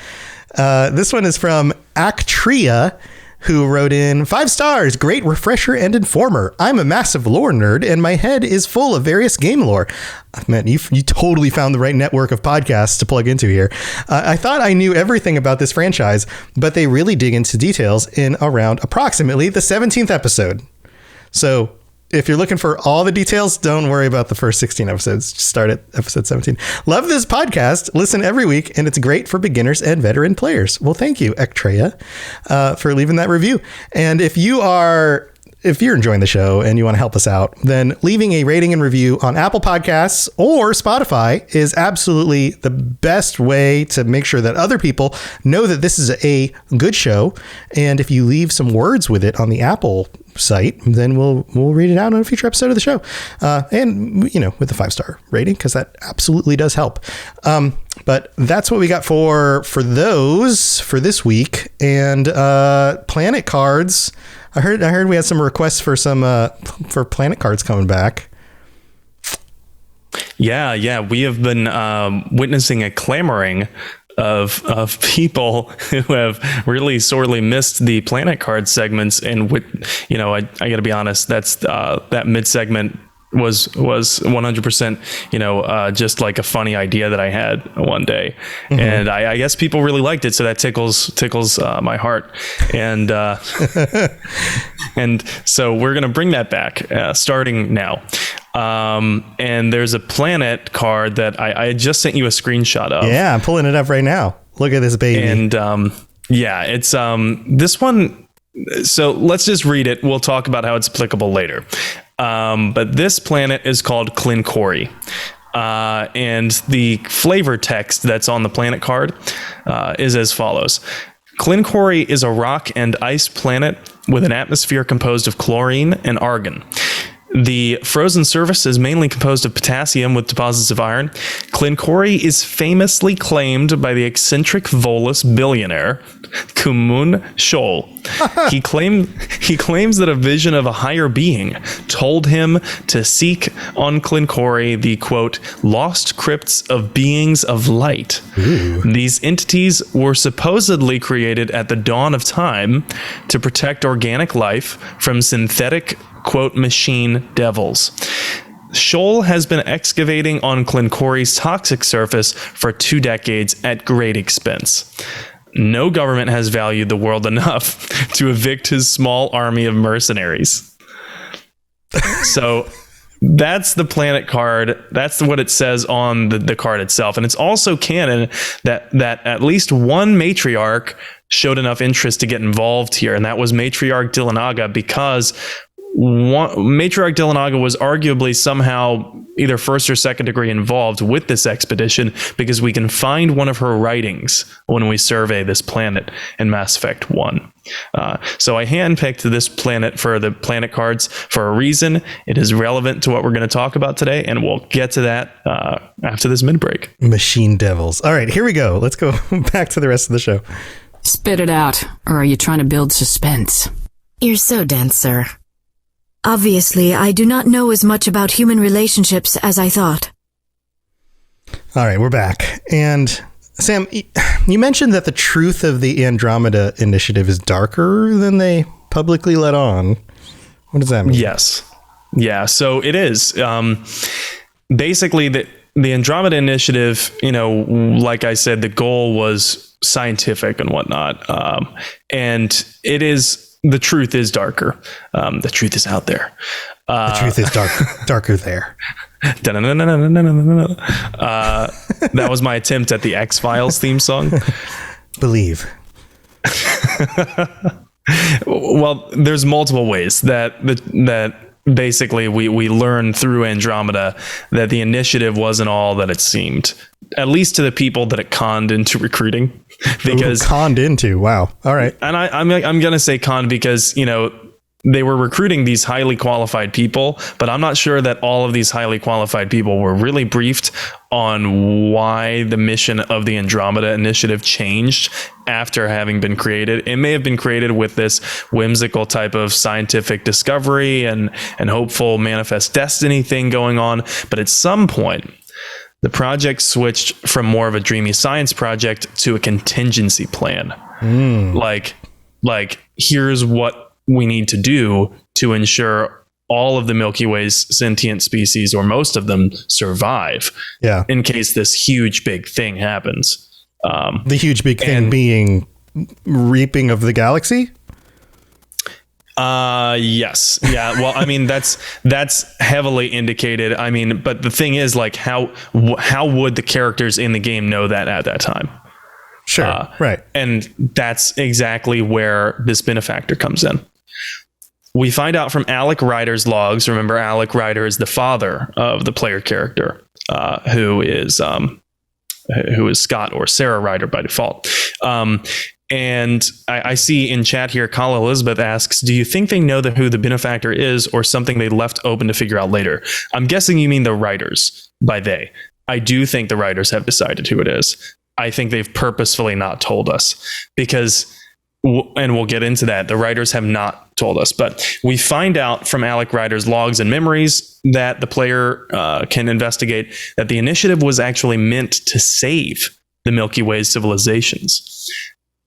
This one is from Actria, who wrote in 5 stars, great refresher and informer. I'm a massive lore nerd and my head is full of various game lore. Man, you totally found the right network of podcasts to plug into here. I thought I knew everything about this franchise, but they really dig into details in around approximately the 17th episode. So if you're looking for all the details, don't worry about the first 16 episodes. Just start at episode 17. Love this podcast. Listen every week, and it's great for beginners and veteran players. Well, thank you, Ectrea, for leaving that review. And if you're enjoying the show and you want to help us out, then leaving a rating and review on Apple Podcasts or Spotify is absolutely the best way to make sure that other people know that this is a good show. And if you leave some words with it on the Apple site, then we'll read it out on a future episode of the show. And with the 5-star rating, because that absolutely does help. But that's what we got for this week. And planet cards. I heard we had some requests for for planet cards coming back. Yeah. We have been witnessing a clamoring of people who have really sorely missed the planet card segments. And I got to be honest, that's that mid segment was 100%, just like a funny idea that I had one day. Mm-hmm. And I guess people really liked it. So that tickles my heart. And, and so we're going to bring that back, starting now. And there's a planet card that I just sent you a screenshot of. Yeah, I'm pulling it up right now. Look at this baby. And, it's, this one. So let's just read it. We'll talk about how it's applicable later. But this planet is called Clincori. And the flavor text that's on the planet card is as follows. Clincori is a rock and ice planet with an atmosphere composed of chlorine and argon. The frozen surface is mainly composed of potassium with deposits of iron. Clincori is famously claimed by the eccentric Volus billionaire Kumun Shoal. He claims that a vision of a higher being told him to seek on Clincori the, quote, lost crypts of beings of light. Ooh. These entities were supposedly created at the dawn of time to protect organic life from synthetic, quote, machine devils. Shoal has been excavating on Clincori's toxic surface for 2 decades at great expense. No government has valued the world enough to evict his small army of mercenaries. So that's the planet card. That's what it says on the card itself. And it's also canon that at least one matriarch showed enough interest to get involved here. And that was Matriarch Dillanaga, because Matriarch Dillanaga was arguably somehow either first or second degree involved with this expedition, because we can find one of her writings when we survey this planet in Mass Effect 1. So I handpicked this planet for the planet cards for a reason. It is relevant to what we're going to talk about today, and we'll get to that after this mid-break. Machine devils. All right, here we go. Let's go back to the rest of the show. Spit it out, or are you trying to build suspense? You're so dense, sir. Obviously, I do not know as much about human relationships as I thought. All right, we're back. And Sam, you mentioned that the truth of the Andromeda Initiative is darker than they publicly let on. What does that mean? Yes. Yeah, so it is. Basically, the Andromeda Initiative, like I said, the goal was scientific and whatnot. And it is... The truth is darker. The truth is out there. The truth is darker there. That was my attempt at the X-Files theme song. Believe. Well, there's multiple ways that basically we learn through Andromeda that the initiative wasn't all that it seemed, at least to the people that it conned into recruiting. Because conned into, wow. All right. And I'm going to say conned because, they were recruiting these highly qualified people, but I'm not sure that all of these highly qualified people were really briefed on why the mission of the Andromeda Initiative changed after having been created. It may have been created with this whimsical type of scientific discovery and hopeful manifest destiny thing going on. But at some point, the project switched from more of a dreamy science project to a contingency plan. Like here's what we need to do to ensure all of the Milky Way's sentient species, or most of them, survive. Yeah. In case this huge big thing happens. The huge big thing being reaping of the galaxy? Yes. Yeah. Well, I mean, that's heavily indicated. I mean, but the thing is, like, how would the characters in the game know that at that time? Sure. Right. And that's exactly where this benefactor comes in. We find out from Alec Ryder's logs. Remember, Alec Ryder is the father of the player character, who is Scott or Sarah Ryder by default. And I see in chat here, Kala Elizabeth asks, do you think they know who the benefactor is, or something they left open to figure out later? I'm guessing you mean the writers by they. I do think the writers have decided who it is. I think they've purposefully not told us because, and we'll get into that, the writers have not told us, but we find out from Alec Ryder's logs and memories that the player can investigate that the initiative was actually meant to save the Milky Way's civilizations.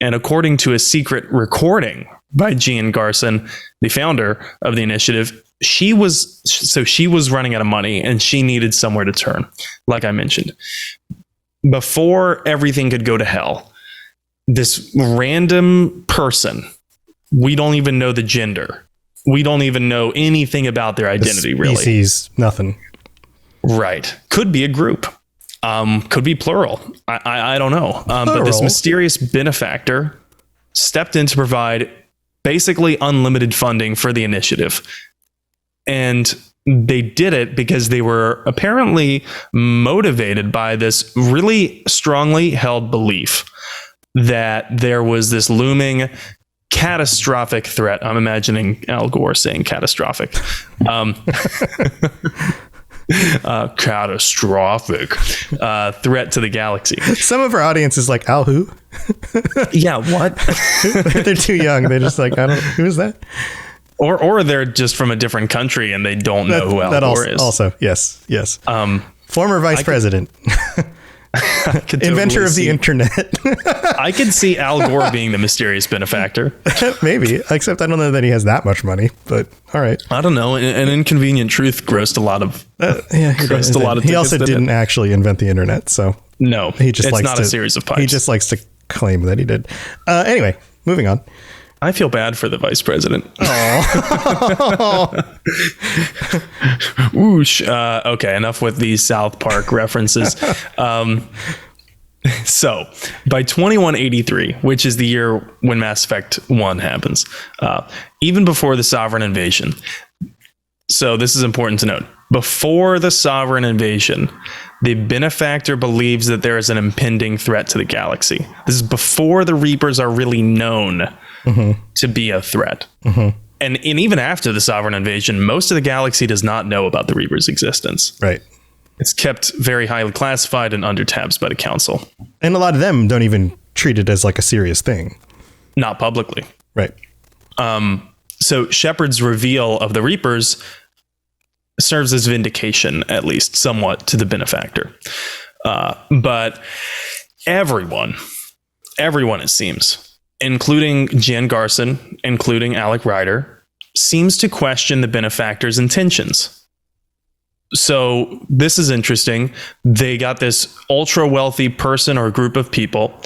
And according to a secret recording by Jean Garson, the founder of the initiative, she was running out of money and she needed somewhere to turn, like I mentioned. Before everything could go to hell, this random person, we don't even know the gender. We don't even know anything about their identity, really. Species, nothing. Right. Could be a group. Could be plural. I don't know. But this mysterious benefactor stepped in to provide basically unlimited funding for the initiative. And they did it because they were apparently motivated by this really strongly held belief that there was this looming catastrophic threat. I'm imagining Al Gore saying catastrophic. Catastrophic threat to the galaxy. Some of our audience is like, Al who? Yeah, what? They're too young. They're just like, I don't. Who is that? Or they're just from a different country and they don't know who Al Gore is. Also, yes. Former vice president. Inventor of the internet. I could see Al Gore being the mysterious benefactor. Maybe, except I don't know that he has that much money, but all right. I don't know. An Inconvenient Truth grossed a lot of grossed a lot of he also tickets, didn't actually invent the internet, so no, he just it's likes not to, a series of pipes. He just likes to claim that he did. Anyway, moving on. I feel bad for the vice president. Whoosh. Okay, enough with these South Park references. So, by 2183, which is the year when Mass Effect 1 happens, even before the Sovereign invasion. So, this is important to note. Before the Sovereign invasion, the benefactor believes that there is an impending threat to the galaxy. This is before the Reapers are really known to be a threat. And even after the Sovereign invasion, most of the galaxy does not know about the Reapers' existence. Right. It's kept very highly classified and under tabs by the Council. And a lot of them don't even treat it as like a serious thing. Not publicly. Right. So Shepard's reveal of the Reapers serves as vindication, at least somewhat, to the benefactor. But everyone, it seems, including Jen Garson, including Alec Ryder, seems to question the benefactor's intentions. So this is interesting. They got this ultra wealthy person or group of people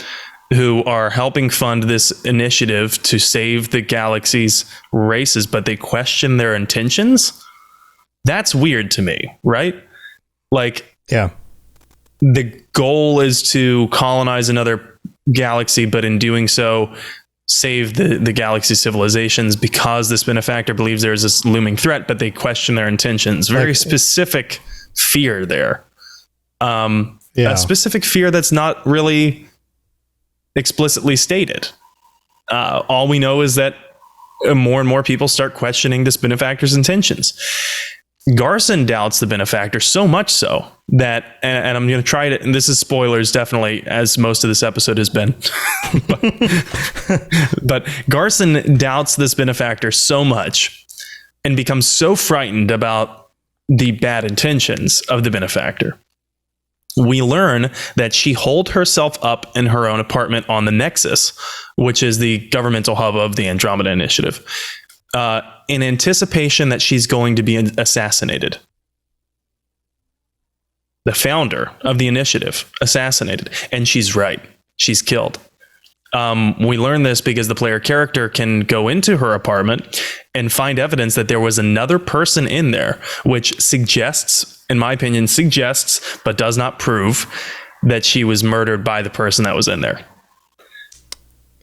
who are helping fund this initiative to save the galaxy's races, but they question their intentions. That's weird to me, right? Like, yeah, the goal is to colonize another galaxy, but in doing so, save the galaxy civilizations because this benefactor believes there's this looming threat, but they question their intentions. Very specific fear there. A specific fear that's not really explicitly stated. All we know is that more and more people start questioning this benefactor's intentions. Garson doubts the benefactor so much so that, and I'm going to try to, and this is spoilers definitely, as most of this episode has been, but Garson doubts this benefactor so much and becomes so frightened about the bad intentions of the benefactor. We learn that she holed herself up in her own apartment on the Nexus, which is the governmental hub of the Andromeda Initiative, in anticipation that she's going to be assassinated. The founder of the initiative assassinated, and she's right. She's killed. We learn this because the player character can go into her apartment and find evidence that there was another person in there, which suggests, in my opinion, but does not prove that she was murdered by the person that was in there.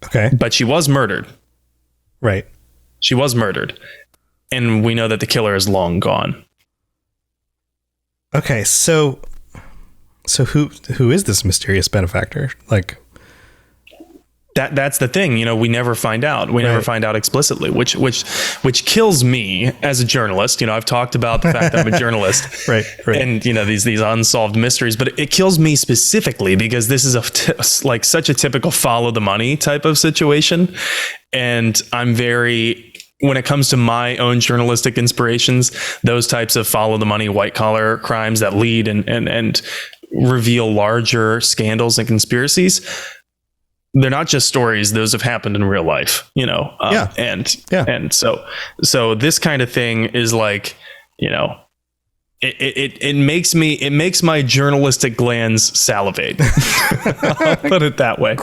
Okay. But she was murdered. Right. She was murdered. And we know that the killer is long gone. Okay, so who is this mysterious benefactor? Like, that's the thing, you know, we never find out. We never find out explicitly, which kills me as a journalist. You know, I've talked about the fact that I'm a journalist, right. And you know, these unsolved mysteries, but it kills me specifically because this is like such a typical follow the money type of situation, and I'm when it comes to my own journalistic inspirations, those types of follow the money, white collar crimes that lead and reveal larger scandals and conspiracies. They're not just stories; those have happened in real life, you know. And so this kind of thing is like, you know, it makes my journalistic glands salivate. I'll put it that way.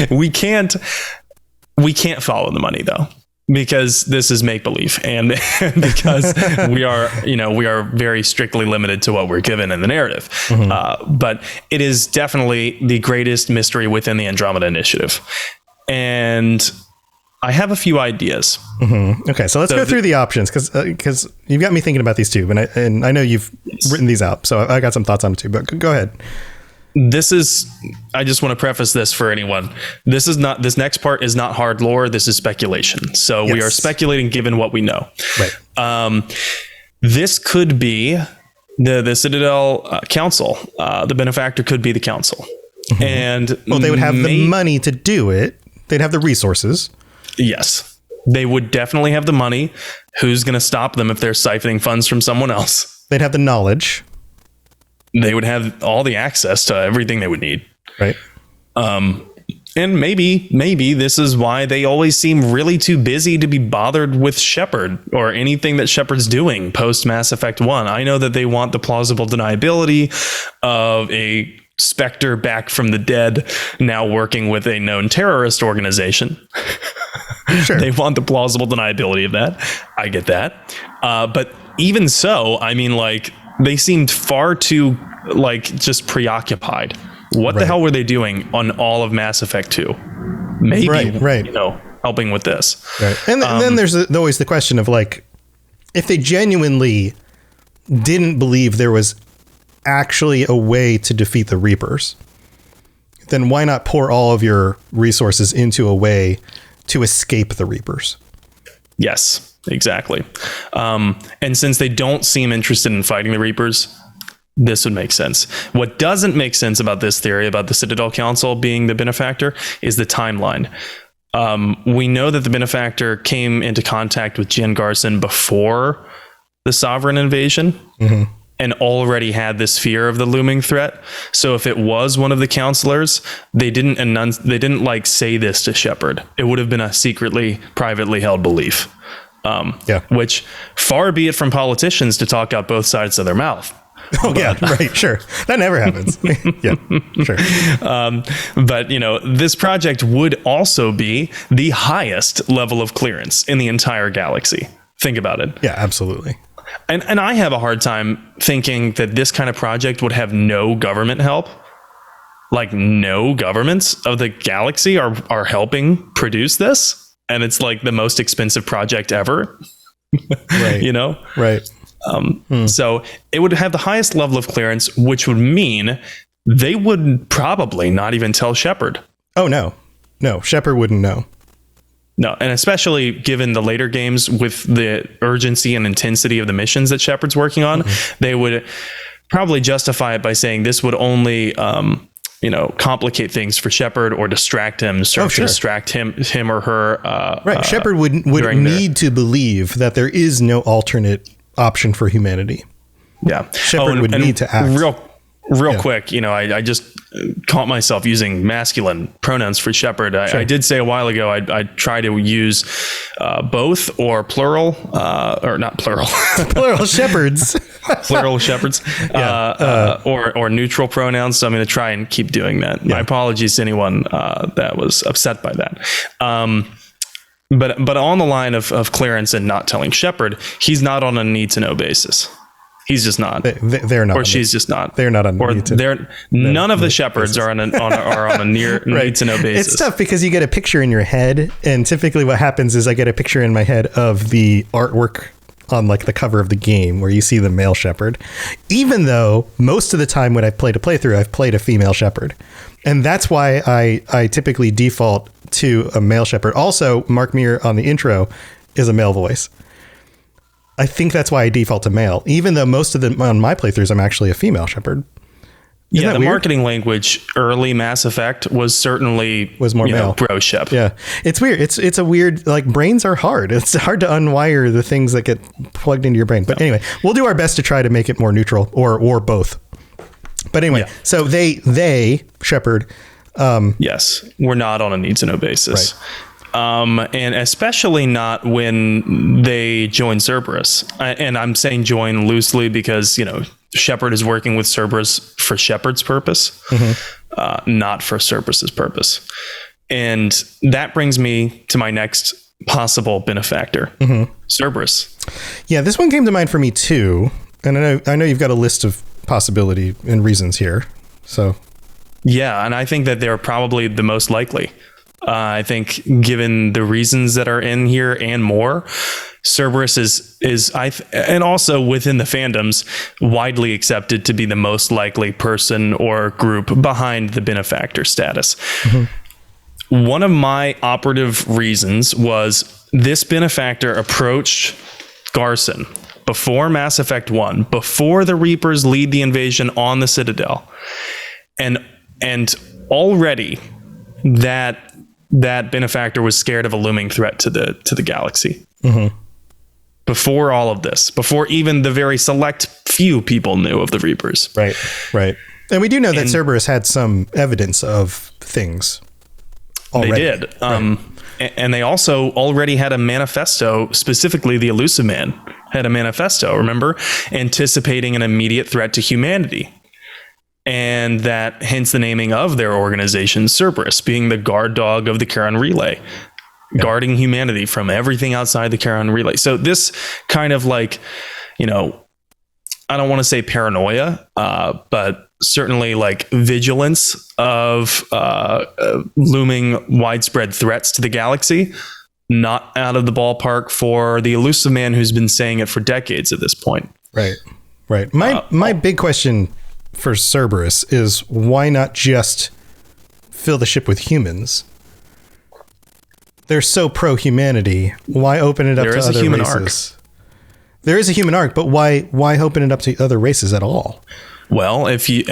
We can't follow the money though, because this is make believe, and because we are very strictly limited to what we're given in the narrative. But it is definitely the greatest mystery within the Andromeda Initiative, and I have a few ideas. Okay, so let's go through the options because you've got me thinking about these too, and I know you've written these out, so I got some thoughts on it too. But go ahead. I just want to preface this for anyone. This next part is not hard lore. This is speculation. So we are speculating given what we know. Right. This could be the Citadel Council. The benefactor could be the council. Mm-hmm. And they would have the money to do it. They'd have the resources. Yes, they would definitely have the money. Who's going to stop them if they're siphoning funds from someone else? They'd have the knowledge. They would have all the access to everything they would need. Right. And maybe this is why they always seem really too busy to be bothered with Shepard or anything that Shepard's doing post Mass Effect 1. I know that they want the plausible deniability of a Spectre back from the dead, now working with a known terrorist organization. Sure. They want the plausible deniability of that. I get that. But even so, I mean, like, they seemed far too, like, just preoccupied. What the hell were they doing on all of Mass Effect 2? Maybe, right. You know, helping with this. Right. And then there's always the question of, like, if they genuinely didn't believe there was actually a way to defeat the Reapers, then why not pour all of your resources into a way to escape the Reapers? Yes, exactly. And since they don't seem interested in fighting the Reapers, this would make sense. What doesn't make sense about this theory about the Citadel Council being the benefactor is the timeline. We know that the benefactor came into contact with Jen Garson before the Sovereign invasion. Mm-hmm. And already had this fear of the looming threat. So if it was one of the counselors, they didn't like say this to Shepard. It would have been a secretly, privately held belief. Which, far be it from politicians to talk out both sides of their mouth. Oh, yeah, right, sure. That never happens. Yeah, sure. But, you know, this project would also be the highest level of clearance in the entire galaxy. Think about it. Yeah, absolutely. And I have a hard time thinking that this kind of project would have no government help. Like, no governments of the galaxy are helping produce this. And it's like the most expensive project ever. Right. You know? Right. So it would have the highest level of clearance, which would mean they would probably not even tell Shepard. Oh, no. No, Shepard wouldn't know. No, and especially given the later games with the urgency and intensity of the missions that Shepard's working on, they would probably justify it by saying this would only, complicate things for Shepard or distract him, distract him or her. Right, Shepard would need to believe that there is no alternate option for humanity. Yeah, Shepard would need to act. Real quick, you know, I just caught myself using masculine pronouns for Shepard. I did say a while ago I'd try to use both or plural, or not plural. Plural Shepherds. Plural Shepherds. Or neutral pronouns. So I'm going to try and keep doing that. My apologies to anyone that was upset by that. But on the line of clearance and not telling Shepard, he's not on a need-to-know basis. He's just not. They're not. Or she's just not. They're not on. Or none of the Shepards are on a near need to know basis. It's tough because you get a picture in your head, and typically what happens is I get a picture in my head of the artwork on like the cover of the game where you see the male Shepard, even though most of the time when I've played a playthrough, I've played a female Shepard, and that's why I typically default to a male Shepard. Also, Mark Muir on the intro is a male voice. I think that's why I default to male, even though most of them on my playthroughs, I'm actually a female Shepard. Yeah, the marketing language early Mass Effect was more male. Bro Shep. Yeah, it's weird. It's a weird, like, brains are hard. It's hard to unwire the things that get plugged into your brain. But anyway, we'll do our best to try to make it more neutral or both. But anyway, so they Shepard. Yes, we're not on a need to know basis. Right. And especially not when they join Cerberus. And I'm saying join loosely because, you know, Shepard is working with Cerberus for Shepard's purpose, not for Cerberus's purpose. And that brings me to my next possible benefactor, Cerberus. Yeah, this one came to mind for me too. And I know you've got a list of possibility and reasons here. So, yeah, and I think that they're probably the most likely. I think given the reasons that are in here and more, Cerberus and also within the fandoms, widely accepted to be the most likely person or group behind the benefactor status. One of my operative reasons was this benefactor approached Garson before Mass Effect 1, before the Reapers lead the invasion on the Citadel. And already that benefactor was scared of a looming threat to the galaxy. Before all of this, before even the very select few people knew of the Reapers. Right. And we do know that Cerberus had some evidence of things already. They did. And they also already had a manifesto, specifically the Elusive Man had a manifesto, remember? Anticipating an immediate threat to humanity. And that hence the naming of their organization, Cerberus, being the guard dog of the Charon Relay, guarding humanity from everything outside the Charon Relay. So this kind of like, I don't want to say paranoia, but certainly like vigilance of looming widespread threats to the galaxy, not out of the ballpark for the Elusive Man who's been saying it for decades at this point. Right. My big question for Cerberus is why not just fill the ship with humans? They're so pro-humanity. Why open it up to other human races? There is a human arc, but why open it up to other races at all? Well, if you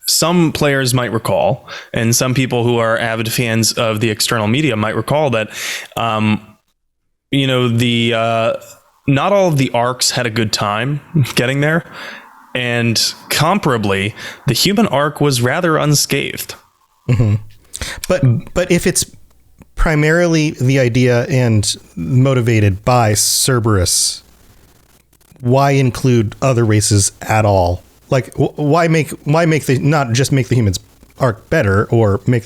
some players might recall, and some people who are avid fans of the external media might recall that, not all of the arcs had a good time getting there, and comparably, the human arc was rather unscathed. But if it's primarily the idea and motivated by Cerberus, why include other races at all? Like, why make not just make the humans arc better or make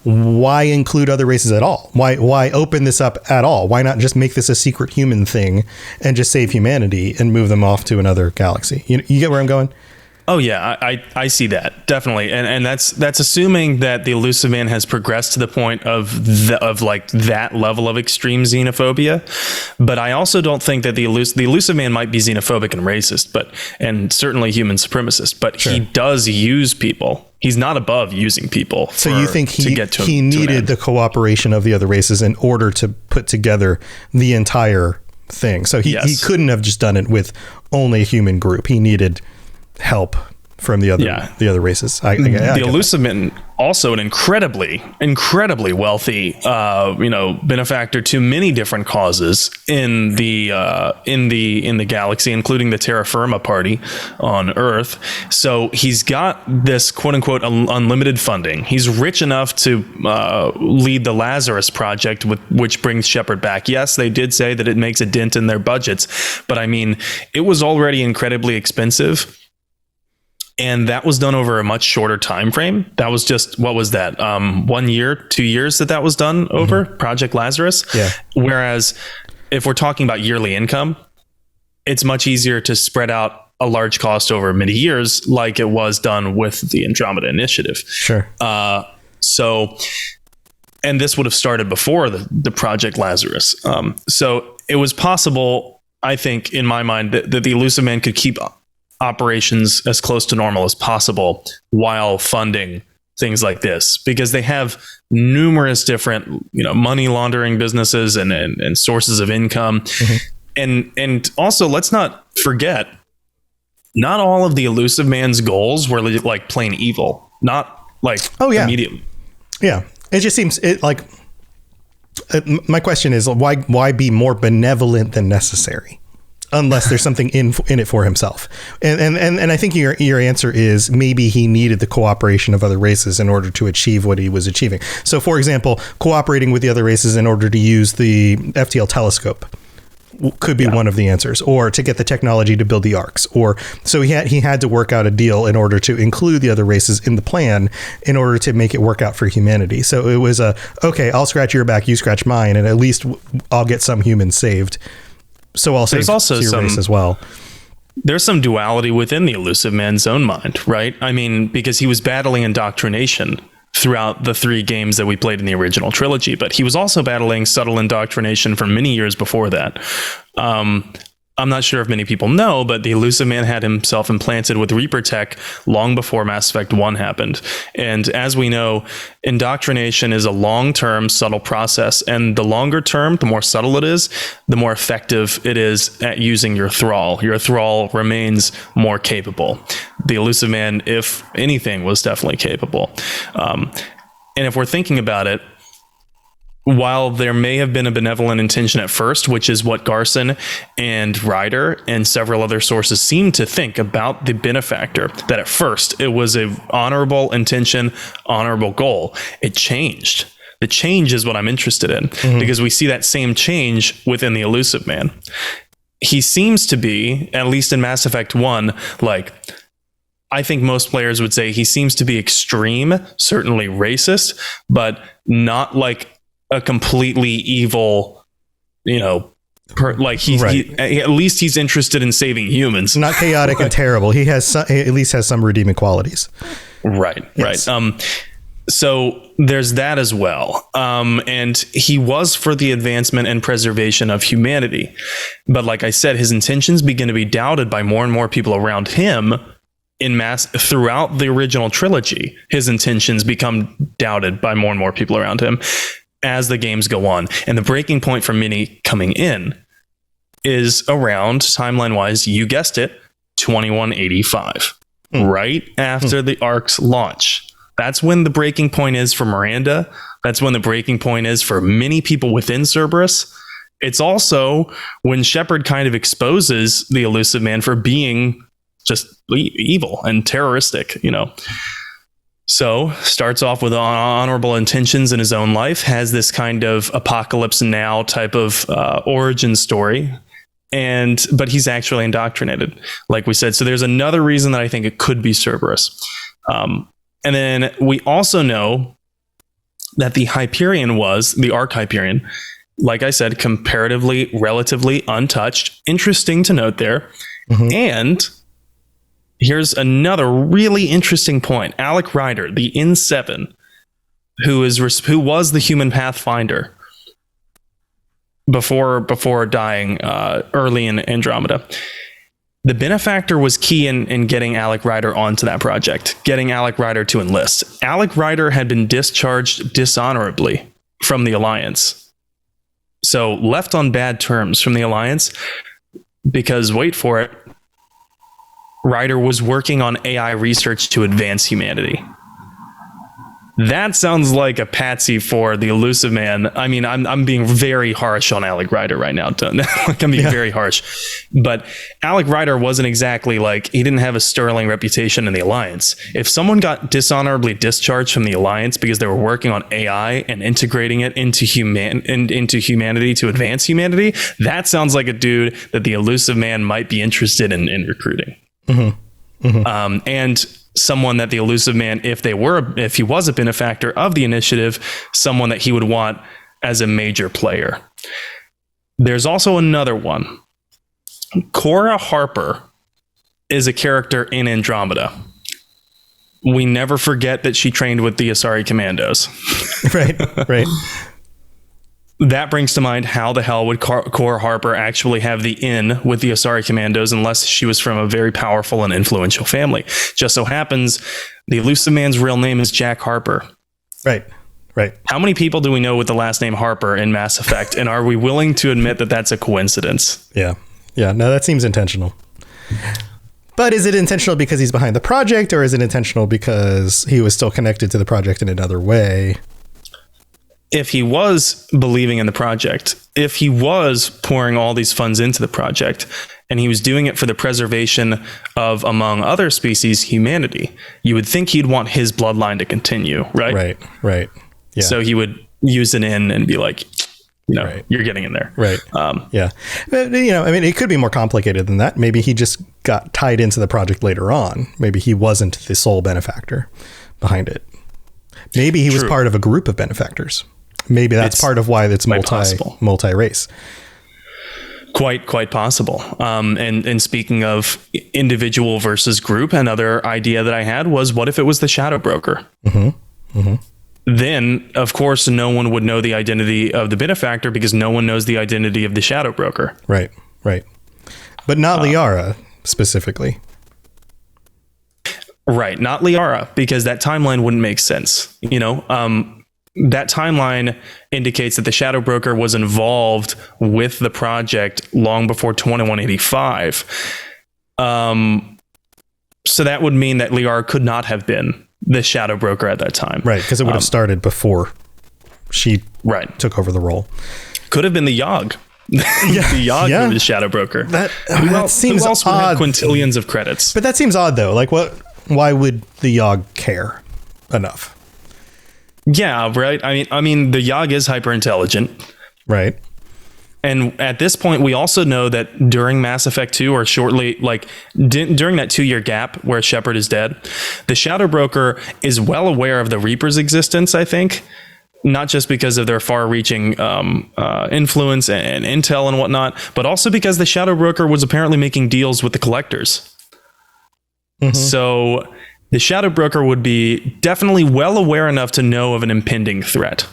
why include other races at all? Why open this up at all? Why not just make this a secret human thing and just save humanity and move them off to another galaxy? You get where I'm going? Oh yeah, I see that definitely, and that's assuming that the Elusive Man has progressed to the point of like that level of extreme xenophobia. But I also don't think that the Elusive Man might be xenophobic and racist, and certainly human supremacist. But he does use people. He's not above using people. So you think he needed the cooperation of the other races in order to put together the entire thing? So he couldn't have just done it with only a human group. He needed help from the other races. The Elusive Man, also an incredibly wealthy, benefactor to many different causes in the galaxy, including the Terra Firma Party on Earth. So he's got this quote unquote unlimited funding. He's rich enough to lead the Lazarus Project, which brings Shepard back. Yes, they did say that it makes a dent in their budgets, but I mean, it was already incredibly expensive. And that was done over a much shorter time frame. That was just, what was that? 1 year, 2 years that was done over Project Lazarus. Yeah. Whereas if we're talking about yearly income, it's much easier to spread out a large cost over many years, like it was done with the Andromeda Initiative. Sure. So, and this would have started before the Project Lazarus. So it was possible, I think, in my mind, that the Elusive Man could keep operations as close to normal as possible while funding things like this, because they have numerous different, money laundering businesses and sources of income. And also, let's not forget, not all of the Elusive Man's goals were like plain evil, not like immediately. Yeah. It just seems my question is why be more benevolent than necessary? Unless there's something in it for himself. And I think your answer is maybe he needed the cooperation of other races in order to achieve what he was achieving. So, for example, cooperating with the other races in order to use the FTL telescope could be one of the answers, or to get the technology to build the arcs. Or so he had to work out a deal in order to include the other races in the plan in order to make it work out for humanity. So it was okay, I'll scratch your back, you scratch mine, and at least I'll get some humans saved. So I'll save your race as well. There's some duality within the Elusive Man's own mind, right? I mean, because he was battling indoctrination throughout the 3 games that we played in the original trilogy, but he was also battling subtle indoctrination for many years before that. I'm not sure if many people know, but the Elusive Man had himself implanted with Reaper tech long before Mass Effect 1 happened. And as we know, indoctrination is a long-term, subtle process. And the longer term, the more subtle it is, the more effective it is at using your thrall. Your thrall remains more capable. The Elusive Man, if anything, was definitely capable. And if we're thinking about it, while there may have been a benevolent intention at first, which is what Garson and Ryder and several other sources seem to think about the benefactor, that at first it was a honorable intention, honorable goal, it changed. The change is what I'm interested in, because we see that same change within the Elusive Man. He seems to be, at least in Mass Effect 1, like, I think most players would say he seems to be extreme, certainly racist, but not like a completely evil, he at least he's interested in saving humans. Not chaotic and terrible. He has he at least has some redeeming qualities. Right. Yes. Right. So there's that as well. And he was for the advancement and preservation of humanity. But like I said, his intentions begin to be doubted by more and more people around him throughout the original trilogy. His intentions become doubted by more and more people around him as the games go on. And the breaking point for many coming in is around, timeline-wise, you guessed it, 2185. Right after the Ark's launch. That's when the breaking point is for Miranda. That's when the breaking point is for many people within Cerberus. It's also when Shepard kind of exposes the Elusive Man for being just evil and terroristic, So starts off with honorable intentions in his own life, has this kind of Apocalypse Now type of origin story, but he's actually indoctrinated, like we said. So there's another reason that I think it could be Cerberus. And then we also know that the Arc Hyperion, like I said, comparatively, relatively untouched. Interesting to note there. And here's another really interesting point. Alec Ryder, the N7, who was the human pathfinder before dying early in Andromeda. The benefactor was key in getting Alec Ryder onto that project, getting Alec Ryder to enlist. Alec Ryder had been discharged dishonorably from the Alliance. So left on bad terms from the Alliance because, wait for it, Ryder was working on AI research to advance humanity. That sounds like a patsy for the Elusive Man. I mean, I'm being very harsh on Alec Ryder right now. I'm being very harsh. But Alec Ryder wasn't exactly he didn't have a sterling reputation in the Alliance. If someone got dishonorably discharged from the Alliance because they were working on AI and integrating it into humanity to advance humanity, that sounds like a dude that the Elusive Man might be interested in recruiting. And someone that the Elusive Man, if he was a benefactor of the initiative, someone that he would want as a major player. There's also another one. Cora Harper is a character in Andromeda. We never forget that she trained with the Asari Commandos. Right. That brings to mind, how the hell would Cora Harper actually have the in with the Asari Commandos unless she was from a very powerful and influential family? Just so happens the Elusive Man's real name is Jack Harper. Right. How many people do we know with the last name Harper in Mass Effect? And are we willing to admit that that's a coincidence? Yeah. No, that seems intentional. But is it intentional because he's behind the project, or is it intentional because he was still connected to the project in another way? If he was believing in the project, if he was pouring all these funds into the project, and he was doing it for the preservation of, among other species, humanity, you would think he'd want his bloodline to continue, right? Right. Yeah. So he would use an in and be like, you're getting in there. Right. Yeah. But, it could be more complicated than that. Maybe he just got tied into the project later on. Maybe he wasn't the sole benefactor behind it. Maybe he was part of a group of benefactors. Maybe that's part of why it's multi-race. Quite possible. And speaking of individual versus group, another idea that I had was, what if it was the Shadow Broker? then of course no one would know the identity of the benefactor because no one knows the identity of the shadow broker. Right. But not Liara specifically. Right, not Liara, because that timeline wouldn't make sense. That timeline indicates that the shadow broker was involved with the project long before 2185. So that would mean that Liara could not have been the shadow broker at that time. Right, because it would have started before she took over the role. Could have been the Yogg. The Yogg were the shadow broker. That who seems else would odd. have quintillions of credits? But that seems odd, though. Like, why would the Yogg care enough? Yeah, right. I mean, the Yogg is hyper intelligent, right? And at this point, we also know that during Mass Effect 2, or shortly, during that 2-year gap where Shepard is dead, the shadow broker is well aware of the Reaper's existence. I think. Not just because of their far-reaching influence and intel and whatnot, but also because the shadow broker was apparently making deals with the collectors. So the shadow broker would be definitely well aware enough to know of an impending threat.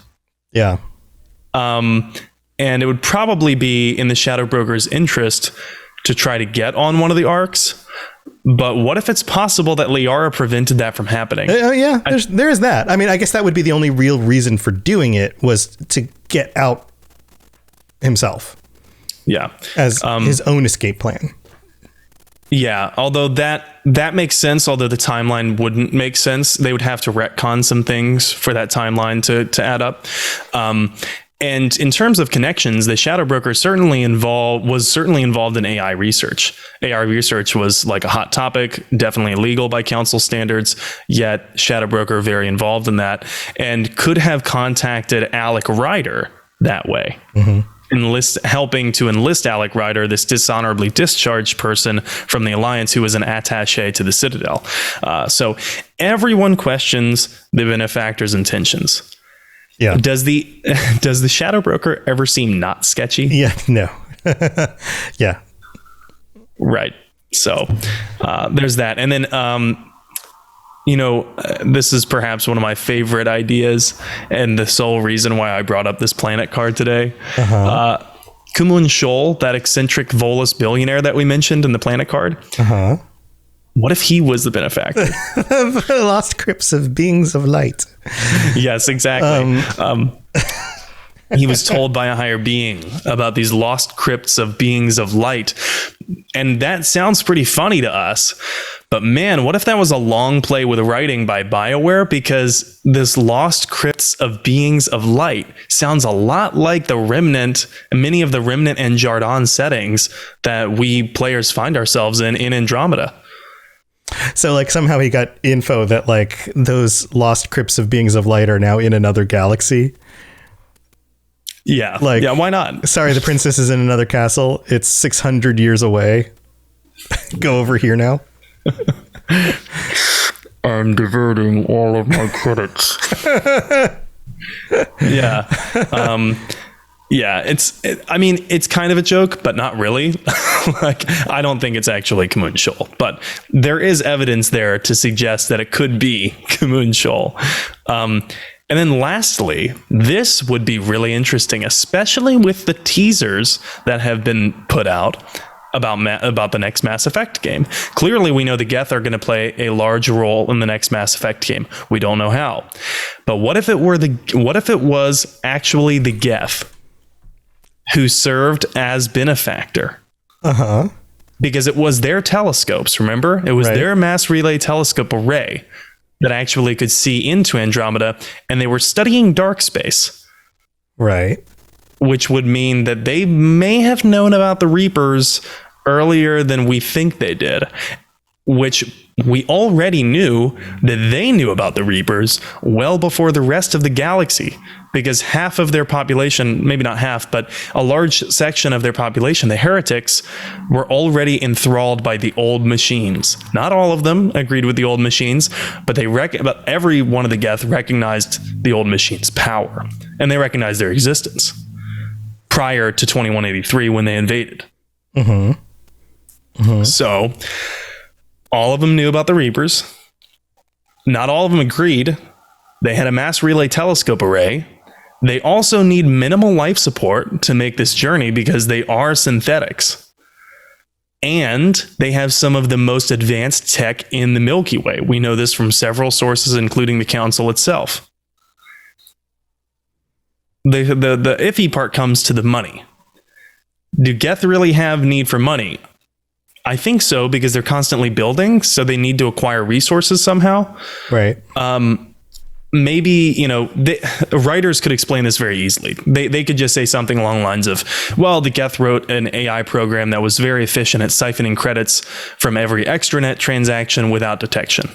Yeah. And it would probably be in the shadow broker's interest to try to get on one of the arcs. But what if it's possible that Liara prevented that from happening? Yeah, there is that. I mean, I guess that would be the only real reason for doing it, was to get out himself. Yeah. As his own escape plan. Yeah, although that makes sense, although the timeline wouldn't make sense. They would have to retcon some things for that timeline to add up. And in terms of connections, the shadow broker was certainly involved in AI research. AI research was like a hot topic, definitely illegal by council standards, yet shadow broker very involved in that, and could have contacted Alec Ryder that way. Helping to enlist Alec Ryder, this dishonorably discharged person from the Alliance who was an attaché to the Citadel. So everyone questions the benefactor's intentions. Yeah. Does the shadow broker ever seem not sketchy? Yeah. No. Yeah. Right. So there's that. And then, this is perhaps one of my favorite ideas and the sole reason why I brought up this planet card today. Kumun Shoal, that eccentric Volus billionaire that we mentioned in the planet card. What if he was the benefactor? The lost crypts of beings of light. Yes, exactly. He was told by a higher being about these lost crypts of beings of light. And that sounds pretty funny to us. But man, what if that was a long play with writing by BioWare? Because this lost crypts of beings of light sounds a lot like the Remnant, many of the Remnant and Jardan settings that we players find ourselves in Andromeda. So like somehow he got info that like those lost crypts of beings of light are now in another galaxy. Yeah. Why not? Sorry, the princess is in another castle. It's 600 years away. Go over here now. I'm diverting all of my credits. Yeah. It's kind of a joke, but not really. I don't think it's actually Kumun Shoal, but there is evidence there to suggest that it could be Kumun Shoal. And then lastly, this would be really interesting, especially with the teasers that have been put out about the next Mass Effect game. Clearly, we know the Geth are going to play a large role in the next Mass Effect game. We don't know how. But what if it was actually the Geth who served as benefactor? Because it was their telescopes, remember? It was their mass relay telescope array that actually could see into Andromeda, and they were studying dark space. Right. Which would mean that they may have known about the Reapers earlier than we think they did, which we already knew that they knew about the Reapers well before the rest of the galaxy, because half of their population, maybe not half, but a large section of their population, the heretics, were already enthralled by the old machines. Not all of them agreed with the old machines, but but every one of the Geth recognized the old machines' power, and they recognized their existence prior to 2183 when they invaded. So all of them knew about the Reapers. Not all of them agreed, They had a mass relay telescope array. They also need minimal life support to make this journey because they are synthetics. And they have some of the most advanced tech in the Milky Way. We know this from several sources, including the Council itself. The iffy part comes to the money. Do Geth really have need for money? I think so, because they're constantly building, so they need to acquire resources somehow. Right. Maybe, writers could explain this very easily. They could just say something along the lines of, well, the Geth wrote an AI program that was very efficient at siphoning credits from every extranet transaction without detection.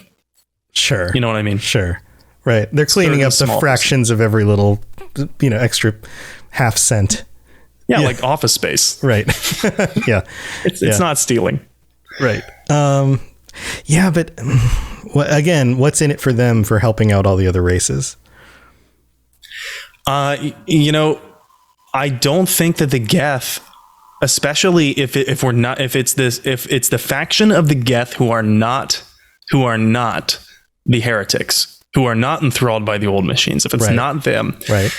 Sure. You know what I mean? Sure. Right. They're cleaning up the fractions of every little, extra half cent. Yeah, like Office Space. Right. Yeah. It's not stealing. Right. Yeah, but again, what's in it for them for helping out all the other races? I don't think that the Geth, especially if it's the faction of the Geth who are not the heretics, who are not enthralled by the old machines, if it's not them, right?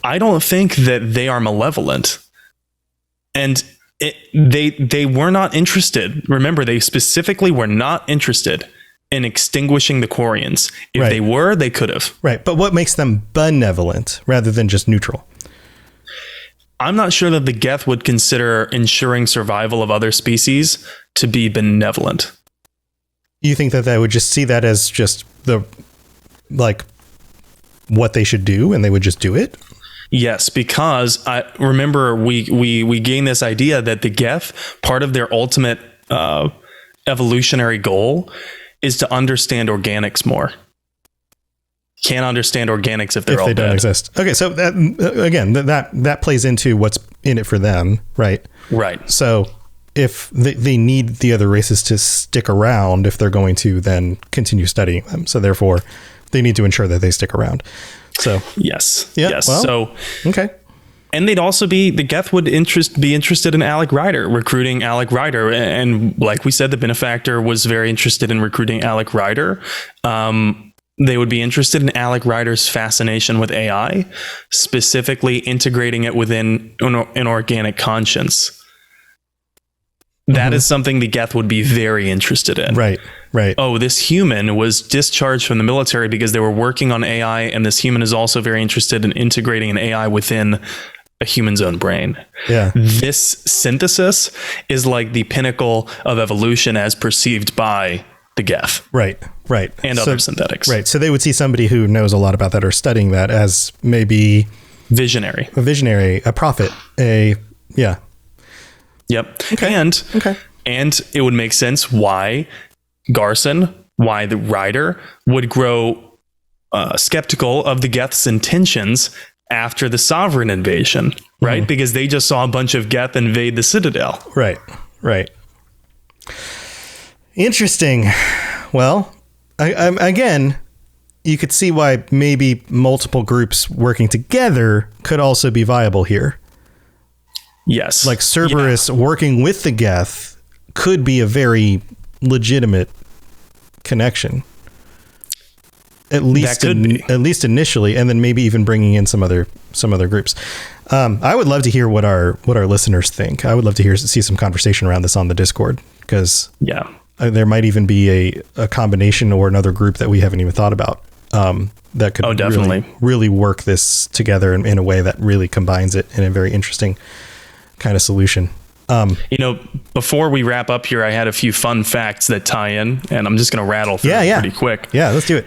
I don't think that they are malevolent. And they were not interested. Remember, they specifically were not interested in extinguishing the Quarians. If they were, they could have. Right. But what makes them benevolent rather than just neutral? I'm not sure that the Geth would consider ensuring survival of other species to be benevolent. You think that they would just see that as just what they should do, and they would just do it? Yes, because I remember we gained this idea that the Geth, part of their ultimate evolutionary goal is to understand organics more. Can't understand organics if they're all dead. Don't exist. Okay, so that again, that plays into what's in it for them, right? Right. So if they need the other races to stick around, if they're going to then continue studying them, so therefore they need to ensure that they stick around. So yes. Well, so okay. And they'd also the Geth would be interested in Alec Ryder, recruiting Alec Ryder. And like we said, the benefactor was very interested in recruiting Alec Ryder. They would be interested in Alec Ryder's fascination with AI, specifically integrating it within an organic conscience. That is something the Geth would be very interested in. Right. Oh, this human was discharged from the military because they were working on AI, and this human is also very interested in integrating an AI within a human's own brain. Yeah. This synthesis is like the pinnacle of evolution as perceived by the Geth. Right. And other synthetics. Right. So they would see somebody who knows a lot about that or studying that as maybe a visionary, a prophet, yeah. Yep. Okay. And it would make sense why Garson, why the Ryder would grow skeptical of the Geth's intentions after the Sovereign invasion, right? Because they just saw a bunch of Geth invade the Citadel. Right. Interesting. Well, again, you could see why maybe multiple groups working together could also be viable here. Yes. Like Cerberus working with the Geth could be a very legitimate connection. At least initially, and then maybe even bringing in some other groups. I would love to hear what our listeners think. I would love to see some conversation around this on the Discord, because there might even be a combination or another group that we haven't even thought about that could really work this together in a way that really combines it in a very interesting kind of solution. Before we wrap up here, I had a few fun facts that tie in, and I'm just going to rattle through pretty quick. Yeah, let's do it.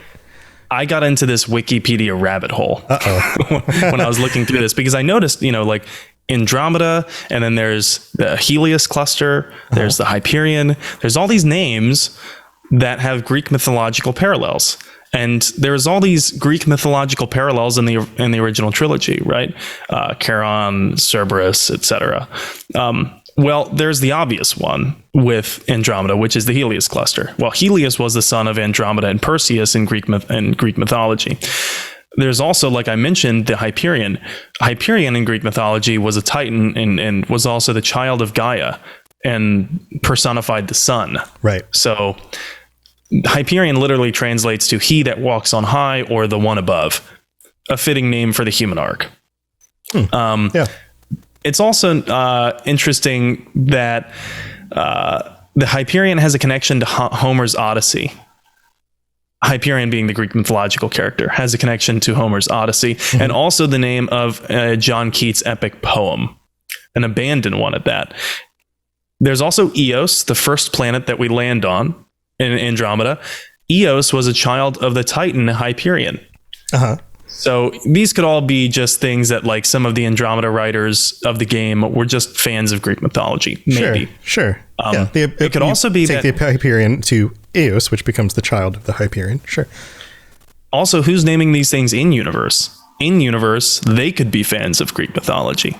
I got into this Wikipedia rabbit hole when I was looking through this, because I noticed, like Andromeda, and then there's the Helios cluster, there's the Hyperion, there's all these names that have Greek mythological parallels. And there's all these Greek mythological parallels in the original trilogy, right? Charon, Cerberus, etc. Well, there's the obvious one with Andromeda, which is the Helios cluster. Well, Helios was the son of Andromeda and Perseus in Greek mythology. There's also, like I mentioned, the Hyperion. Hyperion in Greek mythology was a Titan and was also the child of Gaia and personified the sun. Right. So Hyperion literally translates to he that walks on high or the one above, a fitting name for the human arc. Yeah. It's also interesting that the Hyperion has a connection to Homer's Odyssey. Hyperion, being the Greek mythological character, has a connection to Homer's Odyssey, and also the name of John Keats' epic poem, an abandoned one at that. There's also Eos, the first planet that we land on in Andromeda. Eos was a child of the Titan Hyperion. So these could all be just things that, like, some of the Andromeda writers of the game were just fans of Greek mythology. Maybe. Sure. It could also be take that the Hyperion to Eos, which becomes the child of the Hyperion. Sure. also, who's naming these things in universe? In universe, they could be fans of Greek mythology.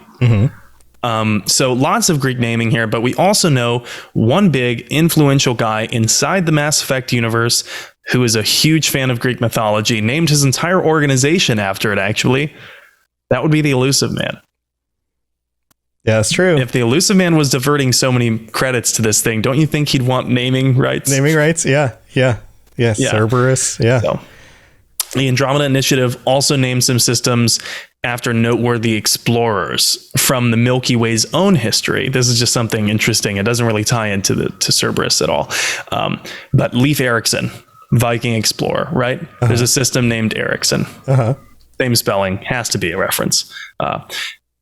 So lots of Greek naming here, but we also know one big influential guy inside the Mass Effect universe who is a huge fan of Greek mythology, named his entire organization after it, actually. That would be the Elusive Man. Yeah, that's true. If the Elusive Man was diverting so many credits to this thing, don't you think he'd want naming rights? Naming rights? Yeah. Cerberus. Yeah. So, the Andromeda Initiative also named some systems after noteworthy explorers from the Milky Way's own history. This is just something interesting. It doesn't really tie into to Cerberus at all. But Leif Erikson, Viking explorer, right? There's a system named Erikson. Same spelling, has to be a reference.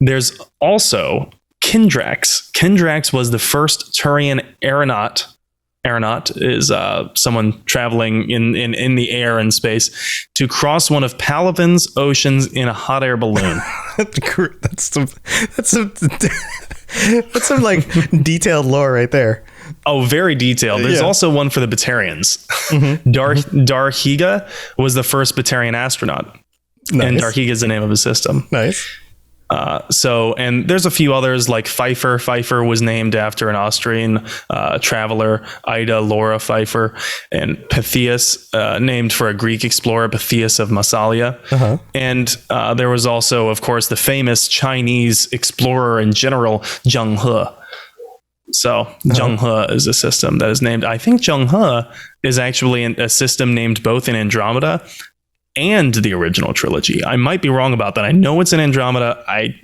There's also Kindrax. Kindrax was the first Turian aeronaut. Aeronaut is someone traveling in the air and space to cross one of Palaven's oceans in a hot air balloon. That's some like detailed lore right there. Oh, very detailed. There's also one for the Batarians. Darhiga was the first Batarian astronaut. Nice. And Darhiga is the name of his system. Nice. And there's a few others like Pfeiffer. Pfeiffer was named after an Austrian traveler, Ida Laura Pfeiffer, and Pythias, named for a Greek explorer, Pythias of Massalia. And there was also, of course, the famous Chinese explorer and general Zheng He. So Zheng He is a system that is named. I think Zheng He is actually a system named both in Andromeda and the original trilogy. I might be wrong about that. I know it's in Andromeda. I'm